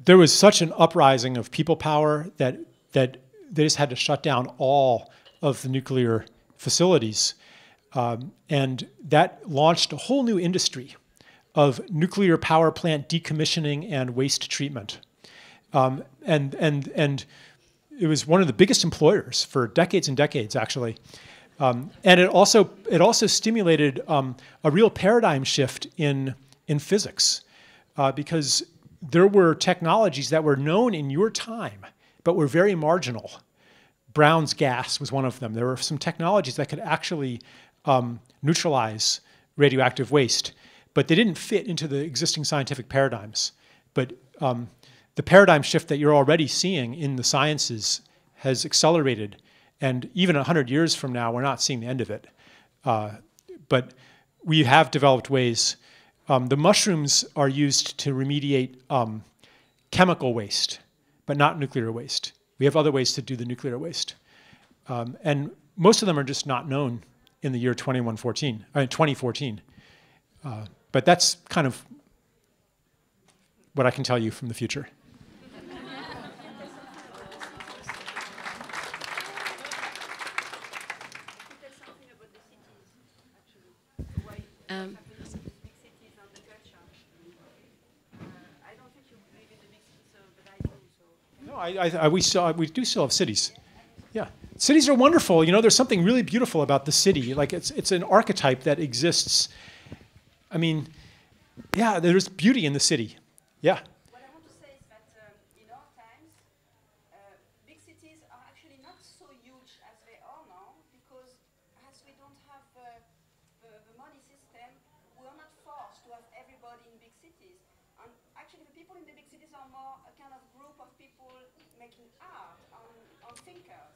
there was such an uprising of people power that they just had to shut down all of the nuclear facilities. And that launched a whole new industry of nuclear power plant decommissioning and waste treatment. And it was one of the biggest employers for decades and decades, actually. And it also stimulated a real paradigm shift in physics, because there were technologies that were known in your time, but were very marginal. Brown's gas was one of them. There were some technologies that could actually neutralize radioactive waste, but they didn't fit into the existing scientific paradigms. But the paradigm shift that you're already seeing in the sciences has accelerated, and even 100 years from now, we're not seeing the end of it. But we have developed ways. The mushrooms are used to remediate chemical waste, but not nuclear waste. We have other ways to do the nuclear waste. And most of them are just not known in the year 2014. But that's kind of what I can tell you from the future. No, we do still have cities. Yeah, cities are wonderful. You know, there's something really beautiful about the city. Like it's an archetype that exists. I mean, yeah, there's beauty in the city. Yeah. What I want to say is that in our times, big cities are actually not so huge as they are now, because as we don't have the money system, we are not forced to have everybody in big cities. And actually, the people in the big cities are more a kind of group of people making art, on thinkers,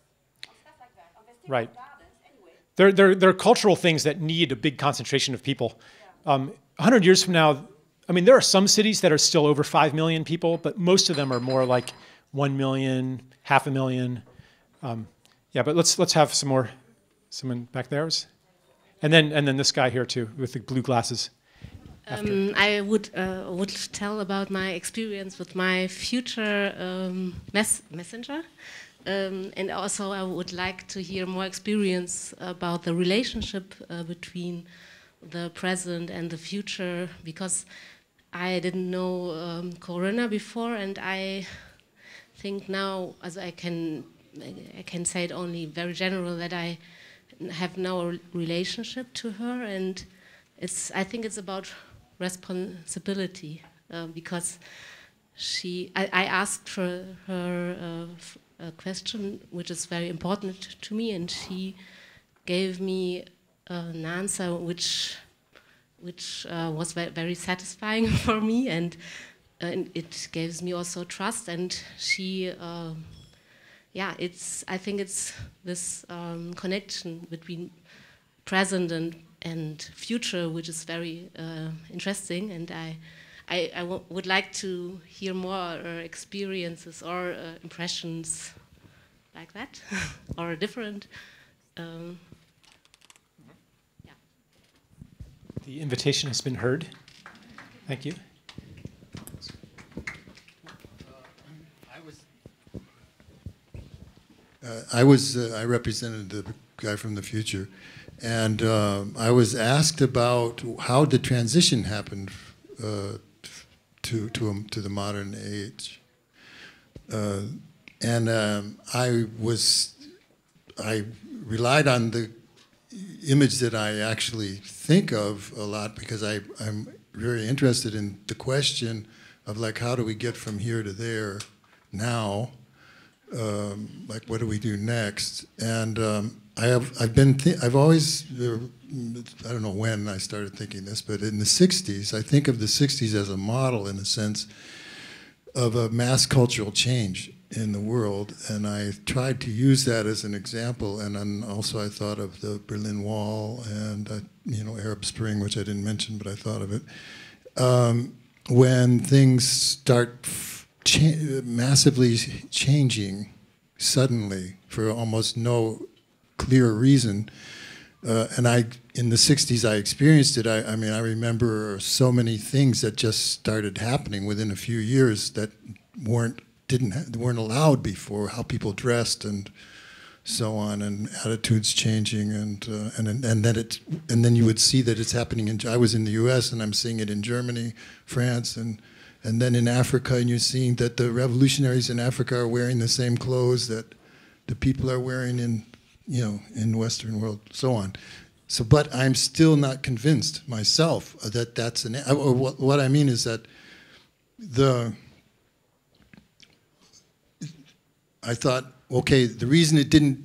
on stuff like that. And they still Right. have gardens anyway. They're cultural things that need a big concentration of people. 100 years from now, I mean, there are some cities that are still over 5 million people, but most of them are more like 1 million, 500,000. Yeah, but let's have some more. Someone back there, and then this guy here too with the blue glasses. I would tell about my experience with my future messenger, and also I would like to hear more experience about the relationship between the present and the future, because I didn't know Corona before, and I think now, as I can say it only very general, that I have now a relationship to her, and I think it's about responsibility, because I asked her a question which is very important to me, and she gave me an answer which was very satisfying for me, and it gives me also trust. And she, I think it's this connection between present and future, which is very interesting. And I would like to hear more experiences or impressions like that, or different. The invitation has been heard. Thank you. I represented the guy from the future, and I was asked about how the transition happened to the modern age, and I relied on the image that I actually think of a lot, because I'm very interested in the question of, like, how do we get from here to there now? Like, what do we do next? And I've always, I don't know when I started thinking this, but in the 60s, I think of the 60s as a model, in a sense, of a mass cultural change in the world, and I tried to use that as an example. And then also I thought of the Berlin Wall and Arab Spring, which I didn't mention, but I thought of it. When things start massively changing suddenly for almost no clear reason, and in the 60s I experienced it. I mean, I remember so many things that just started happening within a few years that weren't allowed before, how people dressed and so on, and attitudes changing, and then you would see that it's happening I was in the U.S. and I'm seeing it in Germany, France, and then in Africa, and you're seeing that the revolutionaries in Africa are wearing the same clothes that the people are wearing in the Western world, so on. So, but I'm still not convinced myself that that's what I mean is that I thought, okay, the reason it didn't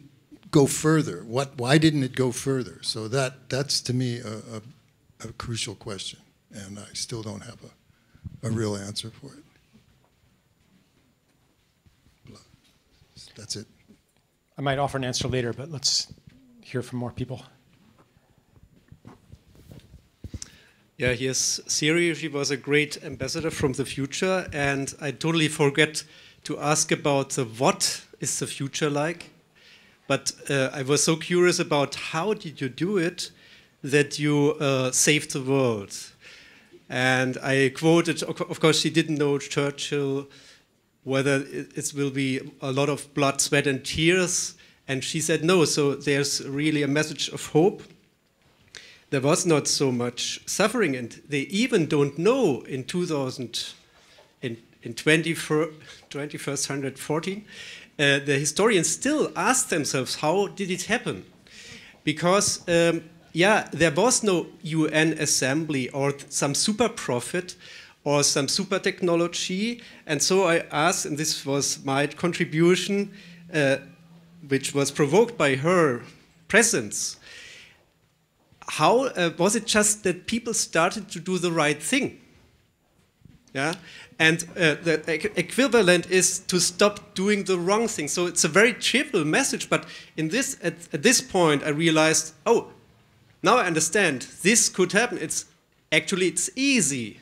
go further, why didn't it go further? So that's to me a crucial question, and I still don't have a real answer for it. That's it. I might offer an answer later, but let's hear from more people. Yeah, here's Siri. She was a great ambassador from the future, and I totally forget to ask about what is the future like. But I was so curious about how did you do it that you saved the world. And I quoted, of course, she didn't know Churchill, whether it will be a lot of blood, sweat, and tears. And she said no, so there's really a message of hope. There was not so much suffering, and they even don't know in 2114, the historians still ask themselves, how did it happen? Because, there was no UN assembly or some super prophet or some super technology. And so I asked, and this was my contribution, which was provoked by her presence, how was it just that people started to do the right thing? Yeah, and the equivalent is to stop doing the wrong thing. So it's a very trivial message, but at this point I realized, oh, now I understand. This could happen. It's easy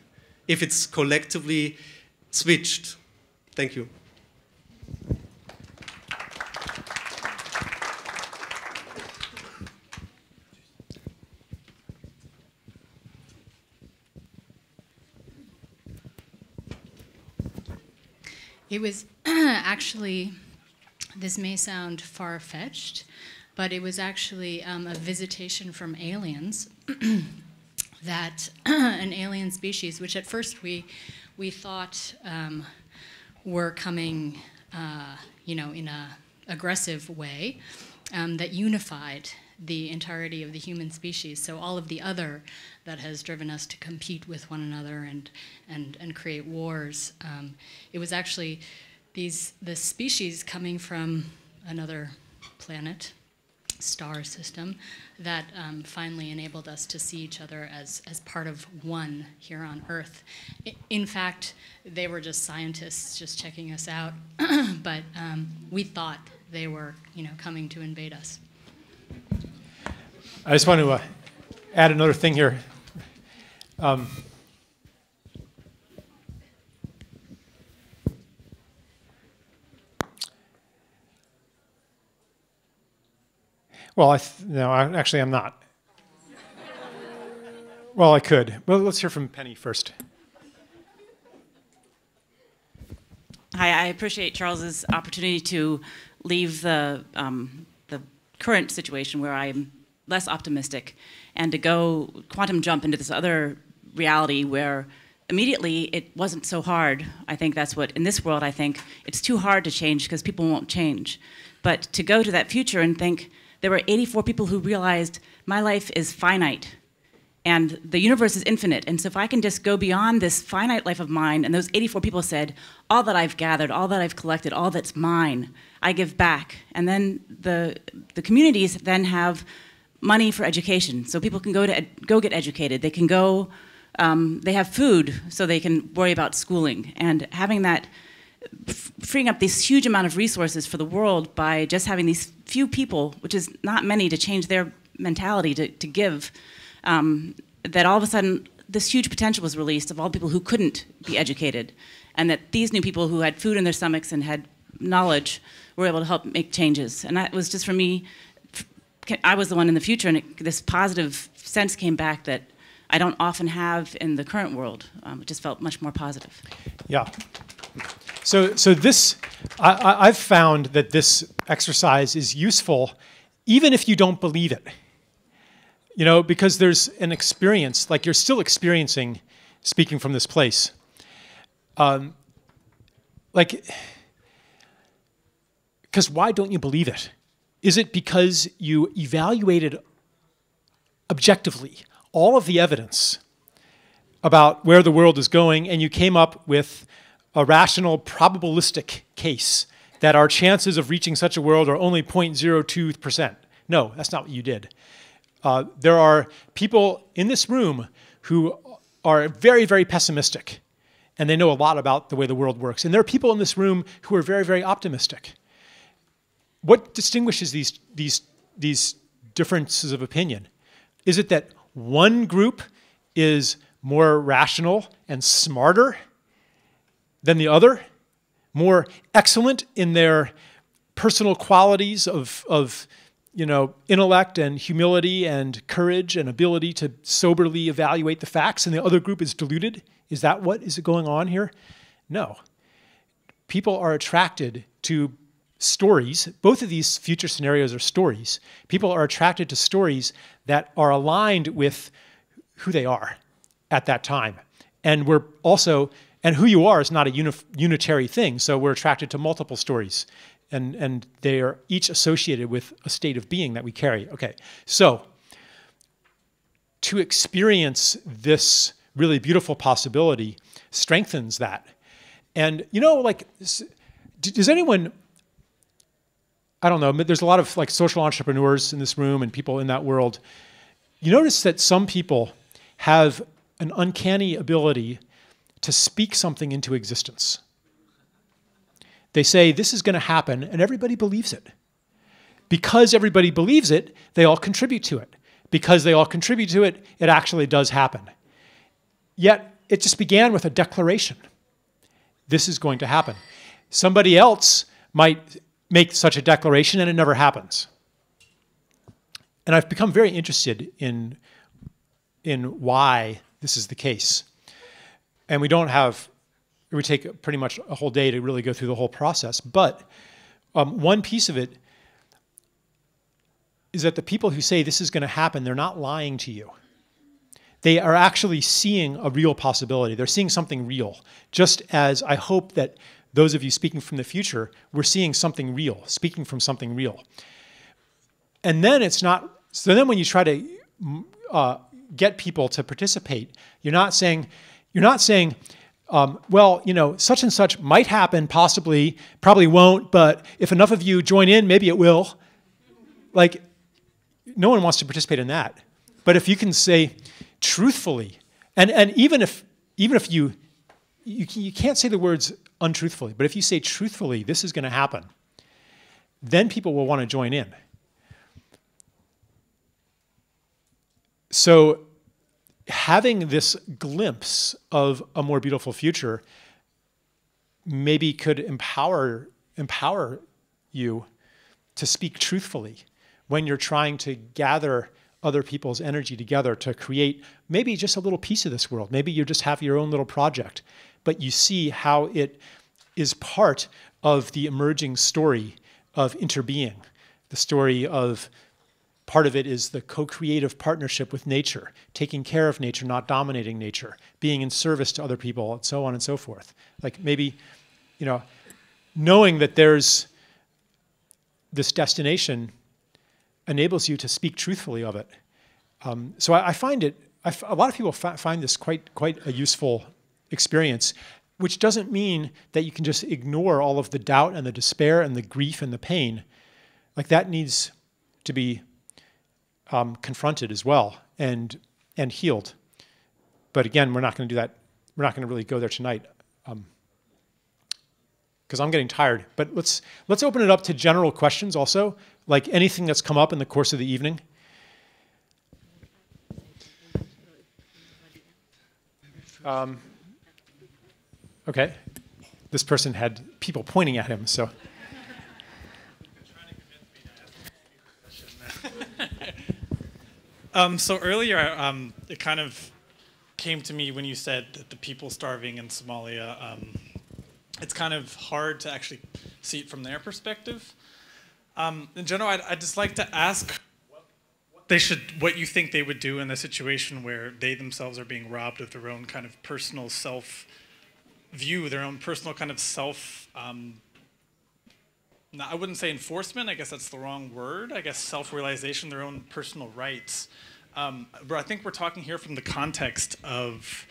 if it's collectively switched. Thank you. It was actually, this may sound far-fetched, but it was actually a visitation from aliens, that an alien species, which at first we thought were coming, in a aggressive way, that unified the entirety of the human species. So all of the other that has driven us to compete with one another and create wars. It was actually the species coming from another planet, star system, that finally enabled us to see each other as part of one here on Earth. In fact, they were just scientists just checking us out, but we thought they were, coming to invade us. I just want to add another thing here. Well, actually, I'm not. Well, I could. Well, let's hear from Penny first. Hi, I appreciate Charles's opportunity to leave the current situation where I'm less optimistic and to go quantum jump into this other reality where immediately it wasn't so hard. I think that's what, in this world, I think it's too hard to change because people won't change. But to go to that future and think, there were 84 people who realized my life is finite and the universe is infinite. And so if I can just go beyond this finite life of mine, and those 84 people said, all that I've gathered, all that I've collected, all that's mine, I give back. And then the communities then have money for education. So people can go get educated. They can go, they have food so they can worry about schooling. And having that, freeing up this huge amount of resources for the world by just having these few people, which is not many, to change their mentality to give, that all of a sudden this huge potential was released of all people who couldn't be educated, and that these new people who had food in their stomachs and had knowledge were able to help make changes. And that was just, for me, I was the one in the future, and this positive sense came back that I don't often have in the current world. It just felt much more positive. Yeah. So this, I've found that this exercise is useful even if you don't believe it. Because there's an experience, like you're still experiencing speaking from this place. Because why don't you believe it? Is it because you evaluated objectively all of the evidence about where the world is going and you came up with a rational, probabilistic case that our chances of reaching such a world are only 0.02%? No, that's not what you did. There are people in this room who are very, very pessimistic, and they know a lot about the way the world works. And there are people in this room who are very, very optimistic. What distinguishes these differences of opinion? Is it that one group is more rational and smarter than the other, more excellent in their personal qualities of intellect and humility and courage and ability to soberly evaluate the facts, and the other group is deluded? Is that what is going on here? No. People are attracted to stories. Both of these future scenarios are stories. People are attracted to stories that are aligned with who they are at that time. And we're also, and who you are is not a unitary thing, so we're attracted to multiple stories. And they are each associated with a state of being that we carry. Okay, so to experience this really beautiful possibility strengthens that. And does anyone, I don't know, there's a lot of social entrepreneurs in this room and people in that world. You notice that some people have an uncanny ability to speak something into existence. They say, this is going to happen, and everybody believes it. Because everybody believes it, they all contribute to it. Because they all contribute to it, it actually does happen. Yet, it just began with a declaration. This is going to happen. Somebody else might make such a declaration, and it never happens. And I've become very interested in why this is the case. And it would take pretty much a whole day to really go through the whole process. But one piece of it is that the people who say this is going to happen, they're not lying to you. They are actually seeing a real possibility. They're seeing something real. Just as I hope that those of you speaking from the future, we're seeing something real, speaking from something real. And then it's not So then when you try to get people to participate, you're not saying, well, you know, such and such might happen, possibly, probably won't, but if enough of you join in, maybe it will. Like, no one wants to participate in that. But if you can say truthfully, and even if you can't say the words untruthfully, but if you say truthfully, this is going to happen, then people will want to join in. So having this glimpse of a more beautiful future maybe could empower you to speak truthfully when you're trying to gather other people's energy together to create maybe just a little piece of this world. Maybe you just have your own little project, but you see how it is part of the emerging story of interbeing, the story of part of it is the co-creative partnership with nature, taking care of nature, not dominating nature, being in service to other people, and so on and so forth. Like maybe, you know, knowing that there's this destination enables you to speak truthfully of it. So I find it, a lot of people find this quite a useful experience, which doesn't mean that you can just ignore all of the doubt and the despair and the grief and the pain. Like that needs to be confronted as well and healed. But again, we're not going to do that. We're not going to really go there tonight because I'm getting tired. But let's open it up to general questions also, like anything that's come up in the course of the evening. Okay. This person had people pointing at him, so. So earlier, it kind of came to me when you said that the people starving in Somalia, it's kind of hard to actually see it from their perspective. In general, I'd just like to ask what you think they would do in a situation where they themselves are being robbed of their own kind of personal self-view, their own personal kind of self, I wouldn't say enforcement, I guess that's the wrong word, I guess self-realization, their own personal rights. But I think we're talking here from the context of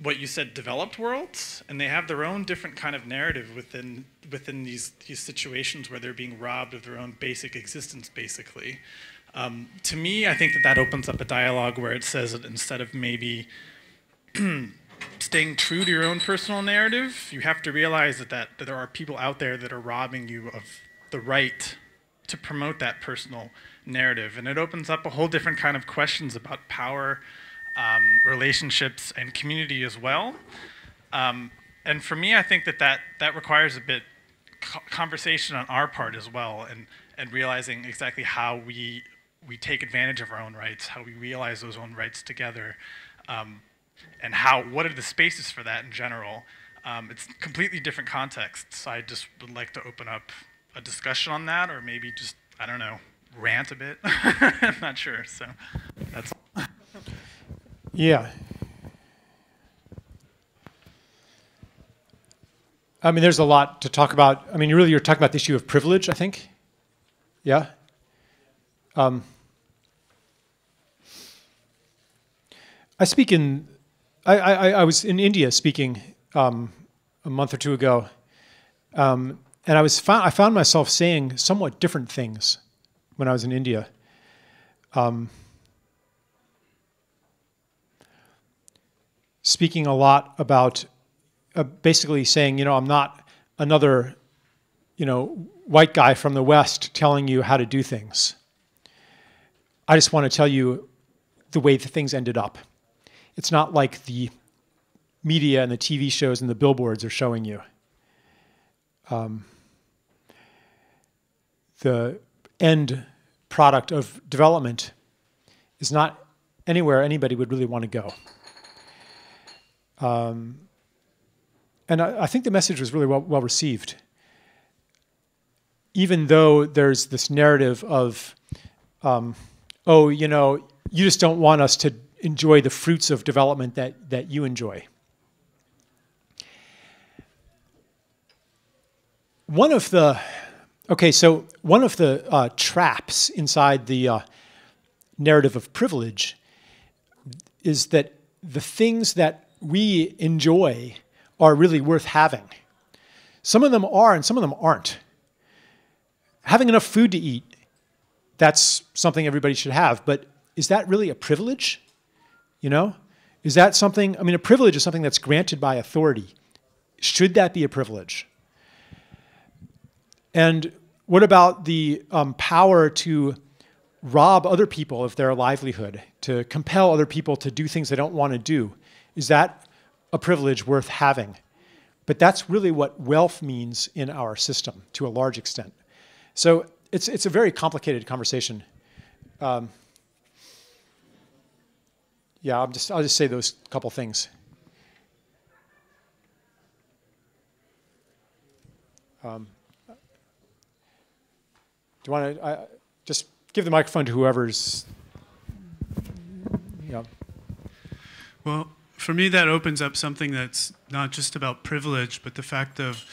what you said, developed worlds, and they have their own different kind of narrative within these situations where they're being robbed of their own basic existence, basically. To me, I think that opens up a dialogue where it says that instead of maybe staying true to your own personal narrative, you have to realize that there are people out there that are robbing you of the right to promote that personal narrative. And it opens up a whole different kind of questions about power, relationships, and community as well. And for me, I think that requires a bit conversation on our part as well, and realizing exactly how we take advantage of our own rights, how we realize those own rights together, and what are the spaces for that in general. It's completely different contexts. So I just would like to open up a discussion on that, or maybe just, I don't know, rant a bit. I'm not sure, so that's all. Yeah. I mean, there's a lot to talk about. I mean, you're talking about the issue of privilege, I think. Yeah. I was in India speaking a month or two ago, and I found myself saying somewhat different things when I was in India. Speaking a lot about basically saying, you know, I'm not another, you know, white guy from the West telling you how to do things. I just want to tell you the way the things ended up. It's not like the media and the TV shows and the billboards are showing you. The end product of development is not anywhere anybody would really want to go. And I think the message was really well received. Even though there's this narrative of, oh, you know, you just don't want us to enjoy the fruits of development that you enjoy. One of the traps inside the narrative of privilege is that the things that we enjoy are really worth having. Some of them are and some of them aren't. Having enough food to eat, that's something everybody should have, but is that really a privilege? You know? Is that something, I mean, a privilege is something that's granted by authority. Should that be a privilege? And what about the power to rob other people of their livelihood, to compel other people to do things they don't want to do? Is that a privilege worth having? But that's really what wealth means in our system, to a large extent. So it's a very complicated conversation. Yeah, I'll just say those couple things. Do you want to just give the microphone to whoever's? Yeah. Well, for me, that opens up something that's not just about privilege, but the fact of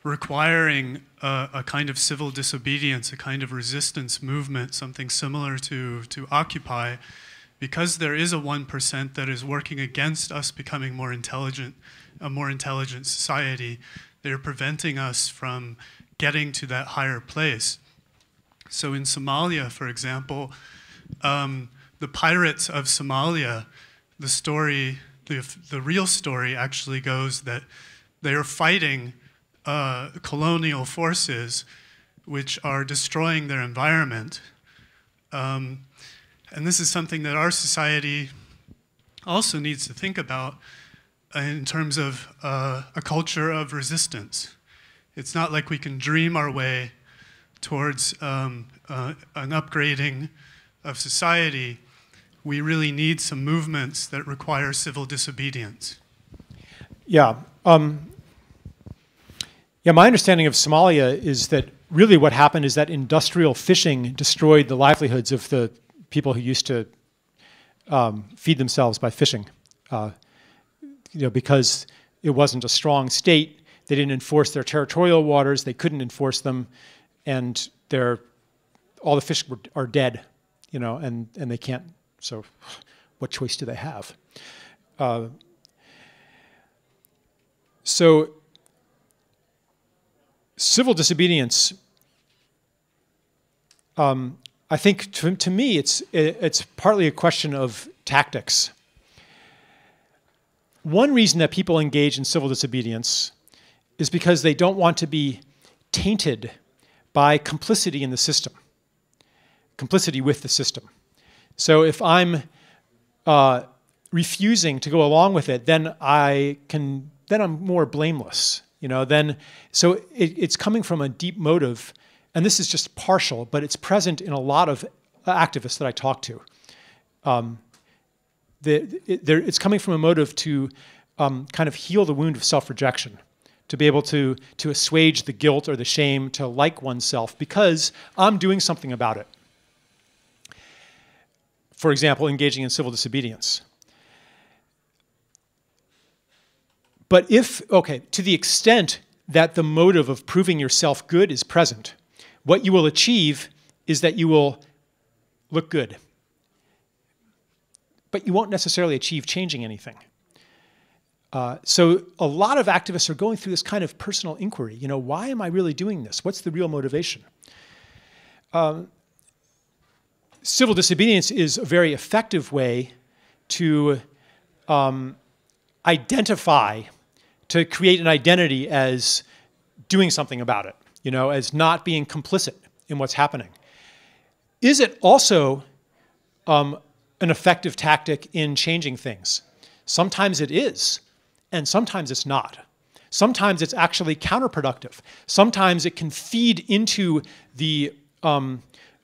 requiring a kind of civil disobedience, a kind of resistance movement, something similar to Occupy, because there is a 1% that is working against us becoming more intelligent, a more intelligent society. They're preventing us from getting to that higher place. So in Somalia, for example, the pirates of Somalia, the story, the real story actually goes that they are fighting colonial forces which are destroying their environment. And this is something that our society also needs to think about in terms of a culture of resistance. It's not like we can dream our way towards an upgrading of society. We really need some movements that require civil disobedience. Yeah. Yeah, my understanding of Somalia is that really what happened is that industrial fishing destroyed the livelihoods of the people who used to feed themselves by fishing. Because it wasn't a strong state, they didn't enforce their territorial waters, they couldn't enforce them, and all the fish are dead, and they can't, so what choice do they have? So civil disobedience, I think to me it's partly a question of tactics. One reason that people engage in civil disobedience is because they don't want to be tainted by complicity in the system, complicity with the system. So if I'm refusing to go along with it, then I'm more blameless. So it's coming from a deep motive, and this is just partial, but it's present in a lot of activists that I talk to. It's coming from a motive to kind of heal the wound of self-rejection, to be able to assuage the guilt or the shame, to like oneself, because I'm doing something about it. For example, engaging in civil disobedience. But to the extent that the motive of proving yourself good is present, what you will achieve is that you will look good. But you won't necessarily achieve changing anything. So a lot of activists are going through this kind of personal inquiry. Why am I really doing this? What's the real motivation? Civil disobedience is a very effective way to identify, to create an identity as doing something about it, as not being complicit in what's happening. Is it also an effective tactic in changing things? Sometimes it is, and sometimes it's not. Sometimes it's actually counterproductive. Sometimes it can feed into the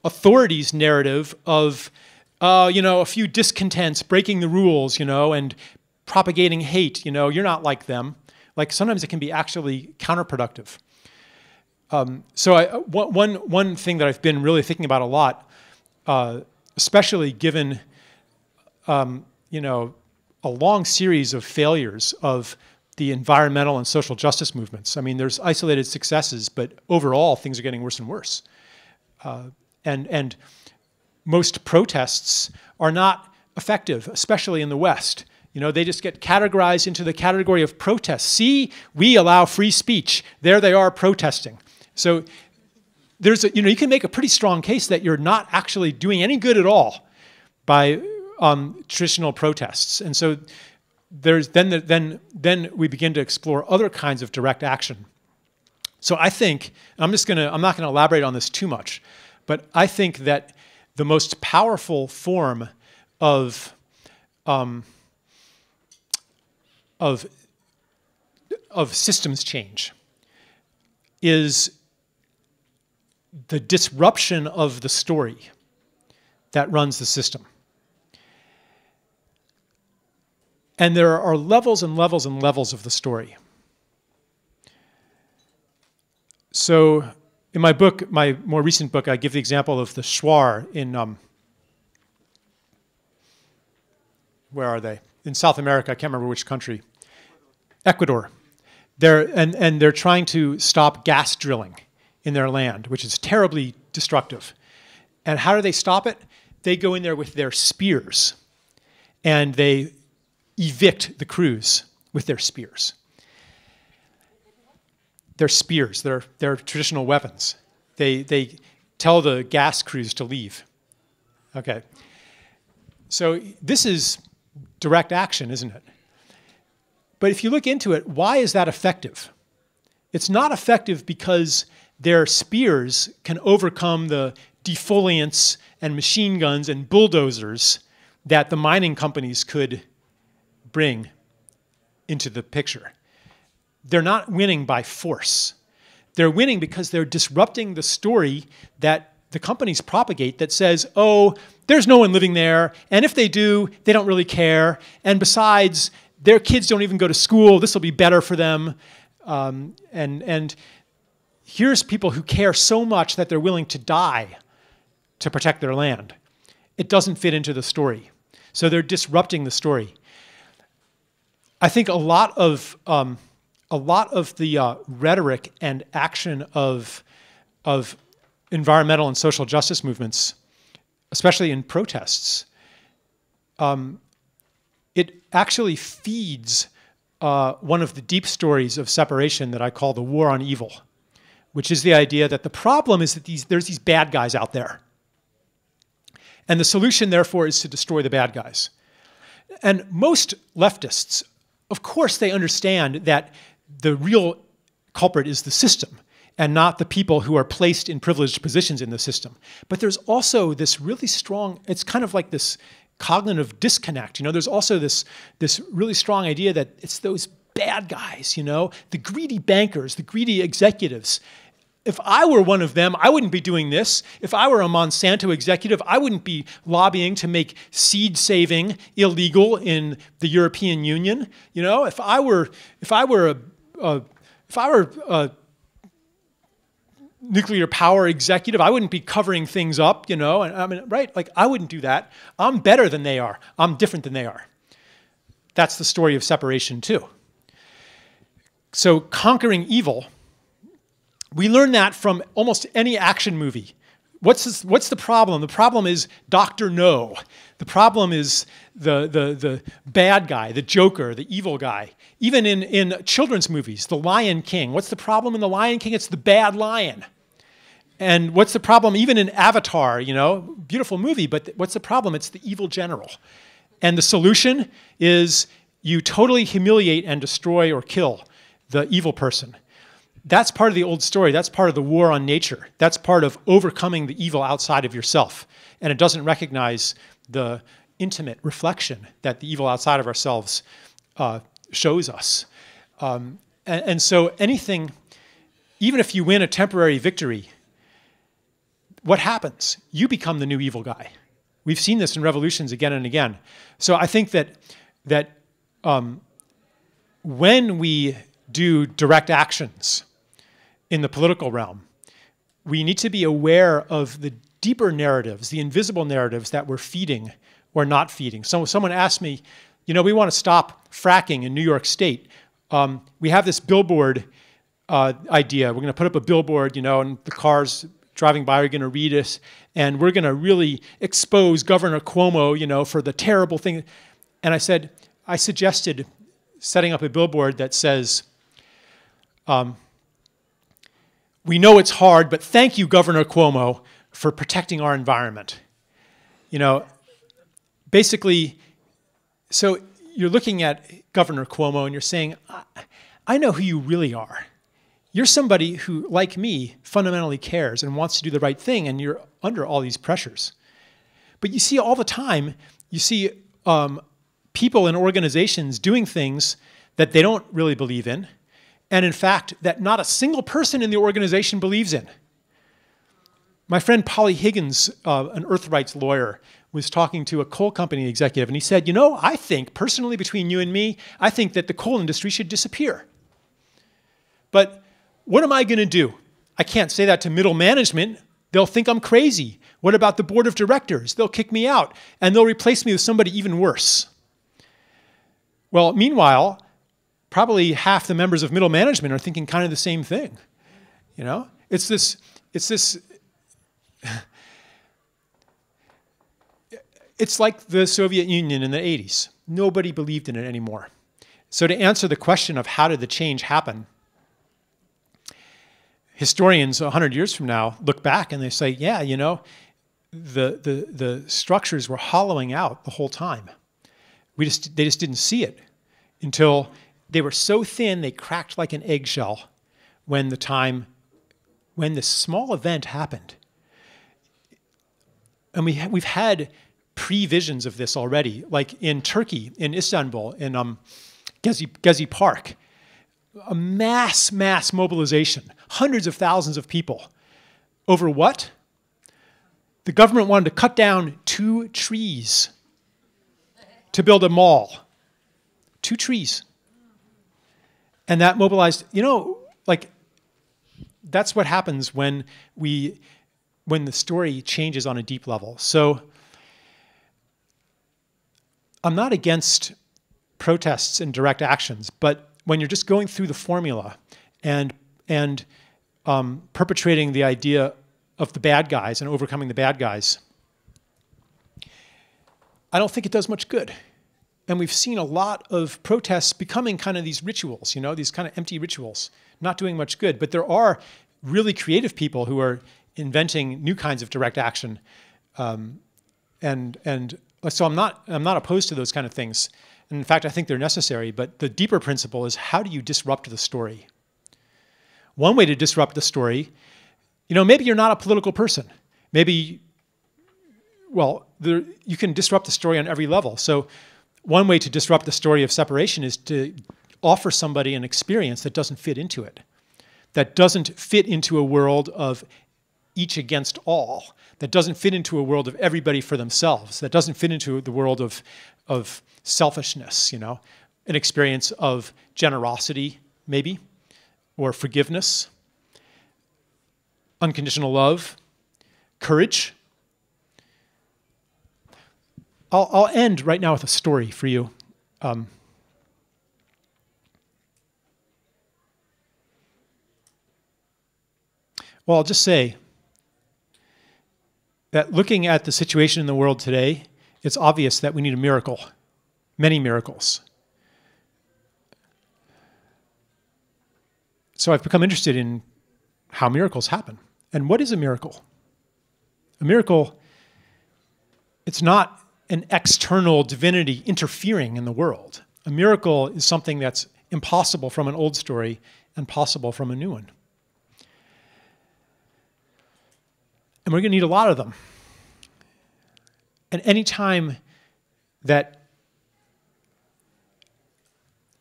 authorities' narrative of, a few discontents breaking the rules, and propagating hate. You're not like them. Like sometimes it can be actually counterproductive. So one thing that I've been really thinking about a lot, especially given a long series of failures of the environmental and social justice movements. I mean, there's isolated successes, but overall things are getting worse and worse. And most protests are not effective, especially in the West. You know, they just get categorized into the category of protest. See, we allow free speech. There they are protesting. So there's a, you know, you can make a pretty strong case that you're not actually doing any good at all by traditional protests. And so there's then we begin to explore other kinds of direct action. So I think, I'm not going to elaborate on this too much, but I think that the most powerful form of systems change is the disruption of the story that runs the system. And there are levels and levels and levels of the story. So in my book, my more recent book, I give the example of the Shuar in, where are they? In South America, I can't remember which country. Ecuador. They're trying to stop gas drilling in their land, which is terribly destructive. And how do they stop it? They go in there with their spears, and they evict the crews with their spears. Their spears, their traditional weapons. They tell the gas crews to leave. Okay. So this is direct action, isn't it? But if you look into it, why is that effective? It's not effective because their spears can overcome the defoliants and machine guns and bulldozers that the mining companies could bring into the picture. They're not winning by force. They're winning because they're disrupting the story that the companies propagate that says, oh, there's no one living there, and if they do, they don't really care, and besides, their kids don't even go to school, this will be better for them. And here's people who care so much that they're willing to die to protect their land. It doesn't fit into the story. So they're disrupting the story. I think a lot of the rhetoric and action of environmental and social justice movements, especially in protests, it actually feeds one of the deep stories of separation that I call the war on evil, which is the idea that the problem is that there's these bad guys out there. And the solution, therefore, is to destroy the bad guys. And most leftists, of course, they understand that the real culprit is the system and not the people who are placed in privileged positions in the system. But there's also this really strong, it's kind of like this cognitive disconnect. You know, there's also this really strong idea that it's those bad guys, you know, the greedy bankers, the greedy executives. If I were one of them, I wouldn't be doing this. If I were a Monsanto executive, I wouldn't be lobbying to make seed saving illegal in the European Union. You know, if I were a nuclear power executive, I wouldn't be covering things up, you know, and I mean, right? Like, I wouldn't do that. I'm better than they are. I'm different than they are. That's the story of separation too. So conquering evil, we learn that from almost any action movie. What's the problem? The problem is Dr. No. The problem is the bad guy, the Joker, the evil guy. Even in children's movies, The Lion King. What's the problem in The Lion King? It's the bad lion. And what's the problem even in Avatar, you know? Beautiful movie, but what's the problem? It's the evil general. And the solution is you totally humiliate and destroy or kill the evil person. That's part of the old story. That's part of the war on nature. That's part of overcoming the evil outside of yourself. And it doesn't recognize the intimate reflection that the evil outside of ourselves shows us. And so anything, even if you win a temporary victory, what happens? You become the new evil guy. We've seen this in revolutions again and again. So I think that when we do direct actions in the political realm, we need to be aware of the deeper narratives, the invisible narratives that we're feeding or not feeding. So someone asked me, you know, we want to stop fracking in New York State. We have this billboard idea. We're going to put up a billboard, you know, and the cars driving by are going to read us, and we're going to really expose Governor Cuomo, you know, for the terrible thing. And I suggested setting up a billboard that says, we know it's hard, but thank you, Governor Cuomo, for protecting our environment. You know, basically, so you're looking at Governor Cuomo and you're saying, I know who you really are. You're somebody who, like me, fundamentally cares and wants to do the right thing, and you're under all these pressures. But you see all the time, you see people in organizations doing things that they don't really believe in, and in fact, that not a single person in the organization believes in. My friend Polly Higgins, an earth rights lawyer, was talking to a coal company executive, and he said, you know, I think, personally, between you and me, I think that the coal industry should disappear. But what am I going to do? I can't say that to middle management. They'll think I'm crazy. What about the board of directors? They'll kick me out, and they'll replace me with somebody even worse. Well, meanwhile, probably half the members of middle management are thinking kind of the same thing. You know, it's this, it's like the Soviet Union in the 80s. Nobody believed in it anymore. So to answer the question of how did the change happen, historians 100 years from now look back and they say, yeah, you know, the structures were hollowing out the whole time. They just didn't see it until they were so thin they cracked like an eggshell when this small event happened. And we've had pre-visions of this already, like in Turkey, in Istanbul, in Gezi Park. A mass mobilization, hundreds of thousands of people. Over what? The government wanted to cut down 2 trees to build a mall. 2 trees. And that mobilized, you know, like, that's what happens when the story changes on a deep level. So I'm not against protests and direct actions, but when you're just going through the formula and perpetrating the idea of the bad guys and overcoming the bad guys, I don't think it does much good. And we've seen a lot of protests becoming kind of these rituals, you know, these kind of empty rituals, not doing much good. But there are really creative people who are inventing new kinds of direct action. And so I'm not opposed to those kind of things. And in fact, I think they're necessary. But the deeper principle is, how do you disrupt the story? One way to disrupt the story, you know, maybe you're not a political person. Maybe, well, you can disrupt the story on every level. So one way to disrupt the story of separation is to offer somebody an experience that doesn't fit into it, that doesn't fit into a world of each against all, that doesn't fit into a world of everybody for themselves, that doesn't fit into the world of selfishness, you know, an experience of generosity, maybe, or forgiveness, unconditional love, courage. I'll end right now with a story for you. Well, I'll just say that looking at the situation in the world today, it's obvious that we need a miracle, many miracles. So I've become interested in how miracles happen. And what is a miracle? A miracle, it's not an external divinity interfering in the world. A miracle is something that's impossible from an old story and possible from a new one. And we're going to need a lot of them. And any time that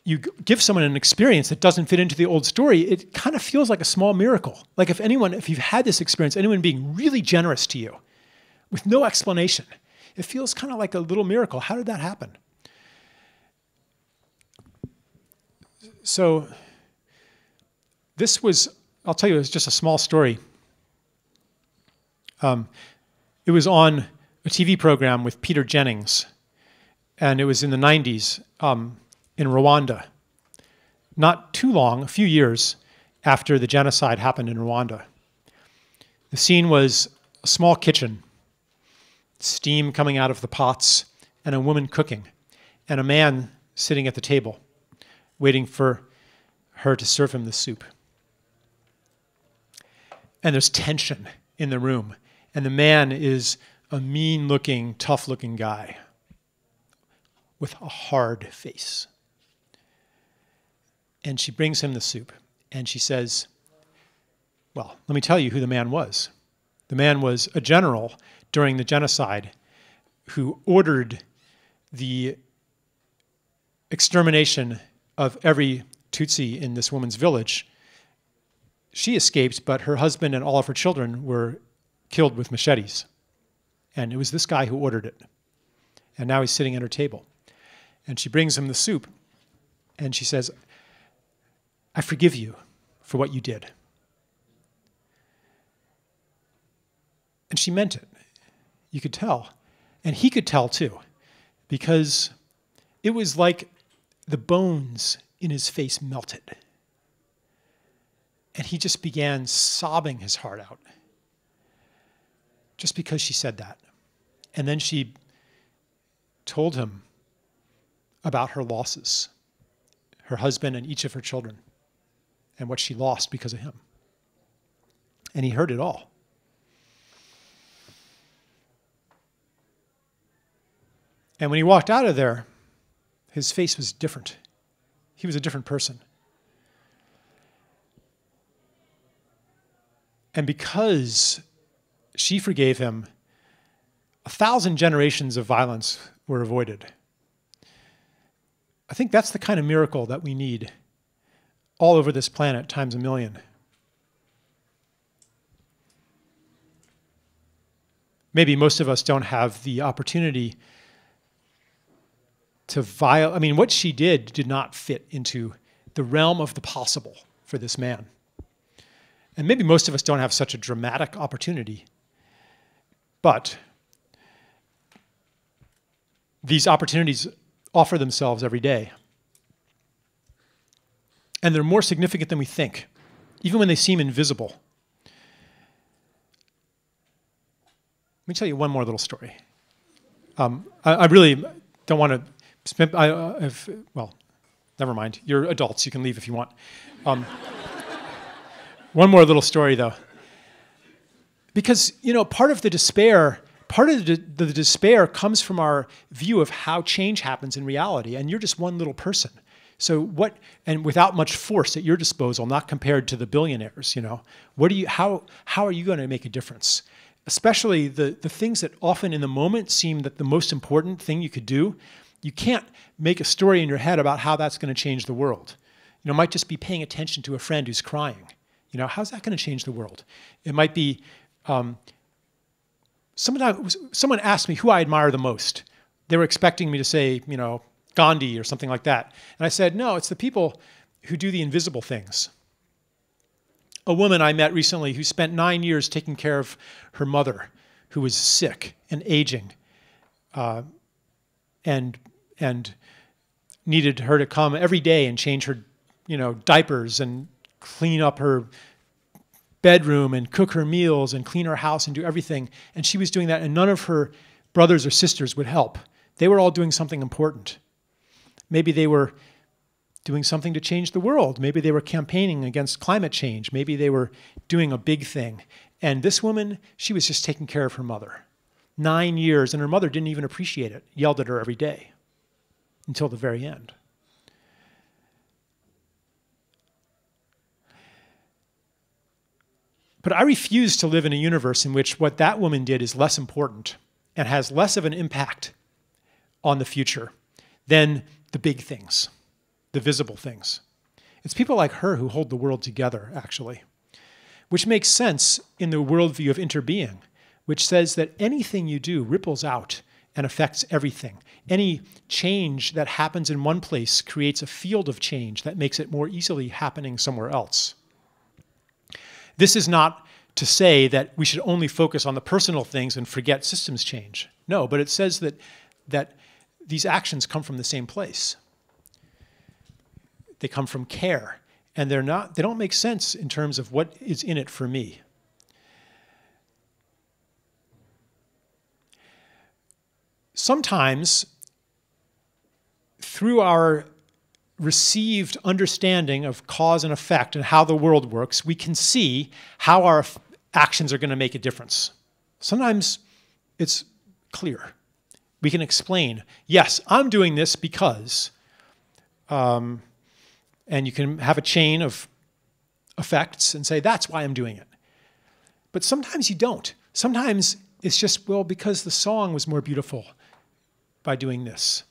you give someone an experience that doesn't fit into the old story, it kind of feels like a small miracle. Like if you've had this experience, anyone being really generous to you with no explanation, it feels kind of like a little miracle. How did that happen? So this was, I'll tell you, it was just a small story. It was on a TV program with Peter Jennings, and it was in the 90s in Rwanda. Not too long, a few years after the genocide happened in Rwanda. The scene was a small kitchen, steam coming out of the pots, and a woman cooking, and a man sitting at the table, waiting for her to serve him the soup. And there's tension in the room, and the man is a mean-looking, tough-looking guy with a hard face. And she brings him the soup, and she says, well, let me tell you who the man was. The man was a general during the genocide who ordered the extermination of every Tutsi in this woman's village. She escaped, but her husband and all of her children were killed with machetes. And it was this guy who ordered it. And now he's sitting at her table. And she brings him the soup, and she says, I forgive you for what you did. And she meant it. You could tell. And he could tell too, because it was like the bones in his face melted. And he just began sobbing his heart out just because she said that. And then she told him about her losses, her husband and each of her children, and what she lost because of him. And he heard it all. And when he walked out of there, his face was different. He was a different person. And because she forgave him, 1,000 generations of violence were avoided. I think that's the kind of miracle that we need all over this planet times a million. Maybe most of us don't have the opportunity to violate. I mean, what she did not fit into the realm of the possible for this man. And maybe most of us don't have such a dramatic opportunity. But these opportunities offer themselves every day. And they're more significant than we think, even when they seem invisible. Let me tell you one more little story. I really don't want to spend, well, never mind. You're adults. You can leave if you want. One more little story, though. Because, you know, part of the despair comes from our view of how change happens in reality, and you're just one little person. So what, and without much force at your disposal, not compared to the billionaires, you know, how are you going to make a difference? Especially the things that often in the moment seem that the most important thing you could do, you can't make a story in your head about how that's going to change the world. You know, it might just be paying attention to a friend who's crying. You know, how's that going to change the world? It might be, someone asked me who I admire the most. They were expecting me to say, you know, Gandhi or something like that. And I said, no, it's the people who do the invisible things. A woman I met recently who spent 9 years taking care of her mother, who was sick and aging, and needed her to come every day and change her, you know, diapers and clean up her bedroom and cook her meals and clean her house and do everything. And she was doing that, and none of her brothers or sisters would help. They were all doing something important. Maybe they were doing something to change the world. Maybe they were campaigning against climate change. Maybe they were doing a big thing. And this woman, she was just taking care of her mother. 9 years, and her mother didn't even appreciate it, yelled at her every day until the very end. But I refuse to live in a universe in which what that woman did is less important and has less of an impact on the future than the big things, the visible things. It's people like her who hold the world together, actually, which makes sense in the worldview of interbeing, which says that anything you do ripples out and affects everything. Any change that happens in one place creates a field of change that makes it more easily happening somewhere else. This is not to say that we should only focus on the personal things and forget systems change. No, but it says that these actions come from the same place. They come from care, and they don't make sense in terms of what is in it for me. sometimes through our received understanding of cause and effect and how the world works, we can see how our actions are going to make a difference. Sometimes it's clear. We can explain, yes, I'm doing this because, and you can have a chain of effects and say, that's why I'm doing it. But sometimes you don't. Sometimes it's just, well, because the song was more beautiful by doing this.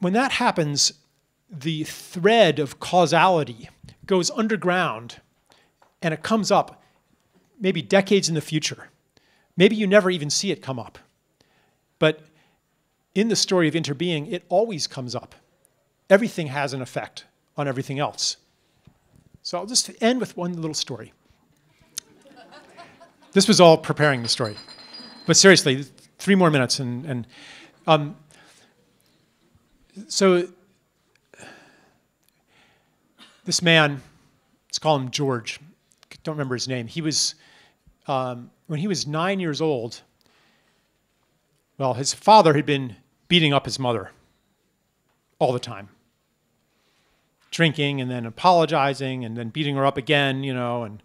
When that happens, the thread of causality goes underground and it comes up maybe decades in the future. Maybe you never even see it come up. But in the story of interbeing, it always comes up. Everything has an effect on everything else. So I'll just end with one little story. This was all preparing the story. But seriously, 3 more minutes. So this man, let's call him George. Don't remember his name. He was, when he was 9 years old, well, his father had been beating up his mother all the time. Drinking and then apologizing and then beating her up again, you know, and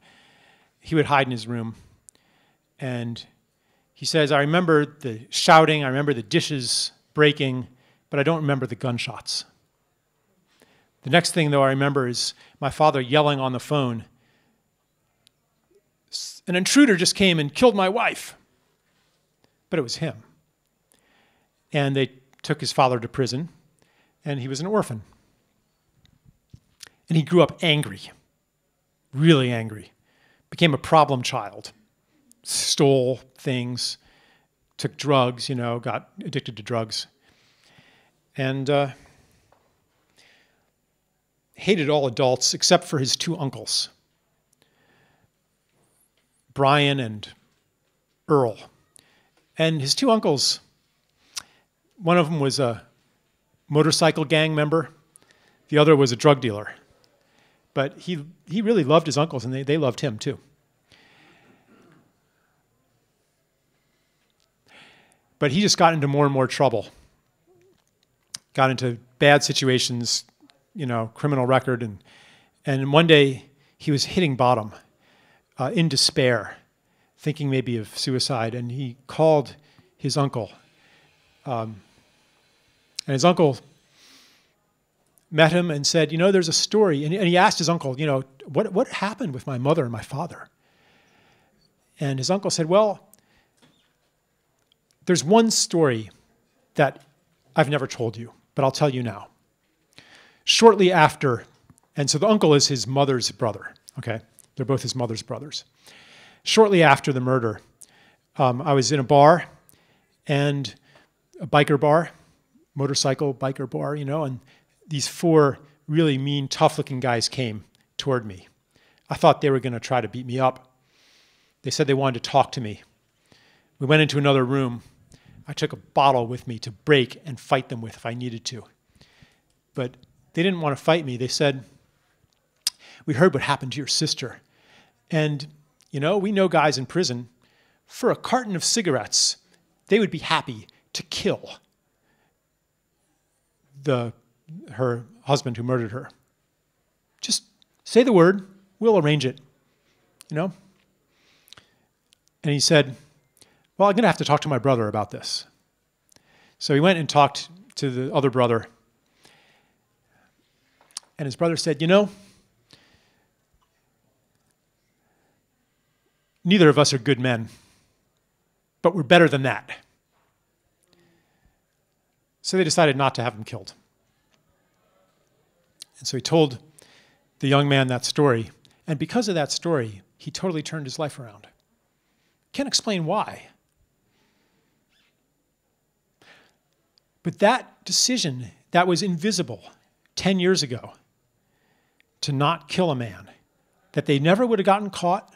he would hide in his room. And he says, I remember the shouting, I remember the dishes breaking, but I don't remember the gunshots. The next thing, though, I remember is my father yelling on the phone, an intruder just came and killed my wife. But it was him. And they took his father to prison, and he was an orphan. And he grew up angry, really angry. Became a problem child. Stole things, took drugs, you know, got addicted to drugs. And hated all adults except for his 2 uncles, Brian and Earl. And his 2 uncles, one of them was a motorcycle gang member, the other was a drug dealer. But he really loved his uncles, and they loved him too. But he just got into more and more trouble. Got into bad situations, you know, criminal record. And one day he was hitting bottom in despair, thinking maybe of suicide. And he called his uncle. And his uncle met him and said, you know, there's a story. And he asked his uncle, you know, what happened with my mother and my father? And his uncle said, well, there's one story that I've never told you, but I'll tell you now. Shortly after, and so the uncle is his mother's brother, okay? They're both his mother's brothers. Shortly after the murder, I was in a bar, and a biker bar, motorcycle biker bar, you know, and these 4 really mean, tough-looking guys came toward me. I thought they were going to try to beat me up. They said they wanted to talk to me. We went into another room. I took a bottle with me to break and fight them with if I needed to. But they didn't want to fight me. They said, we heard what happened to your sister. And, you know, we know guys in prison, for a carton of cigarettes, they would be happy to kill her husband who murdered her. Just say the word, we'll arrange it, you know? And he said, well, I'm going to have to talk to my brother about this. So he went and talked to the other brother. And his brother said, you know, neither of us are good men, but we're better than that. So they decided not to have him killed. And so he told the young man that story. And because of that story, he totally turned his life around. Can't explain why. But that decision that was invisible 10 years ago to not kill a man, that they never would have gotten caught,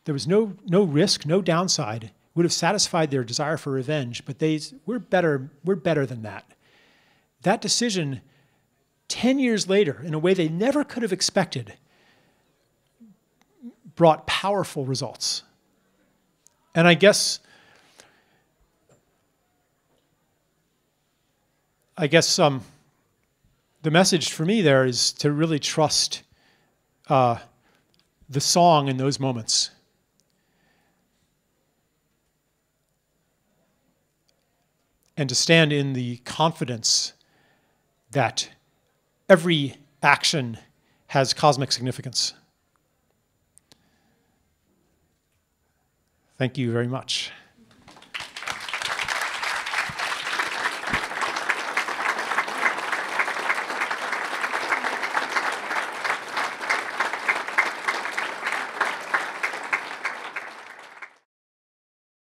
there was no risk, no downside, would have satisfied their desire for revenge, but we're better than that. That decision 10 years later, in a way they never could have expected, brought powerful results. And I guess I guess the message for me there is to really trust the song in those moments. And to stand in the confidence that every action has cosmic significance. Thank you very much.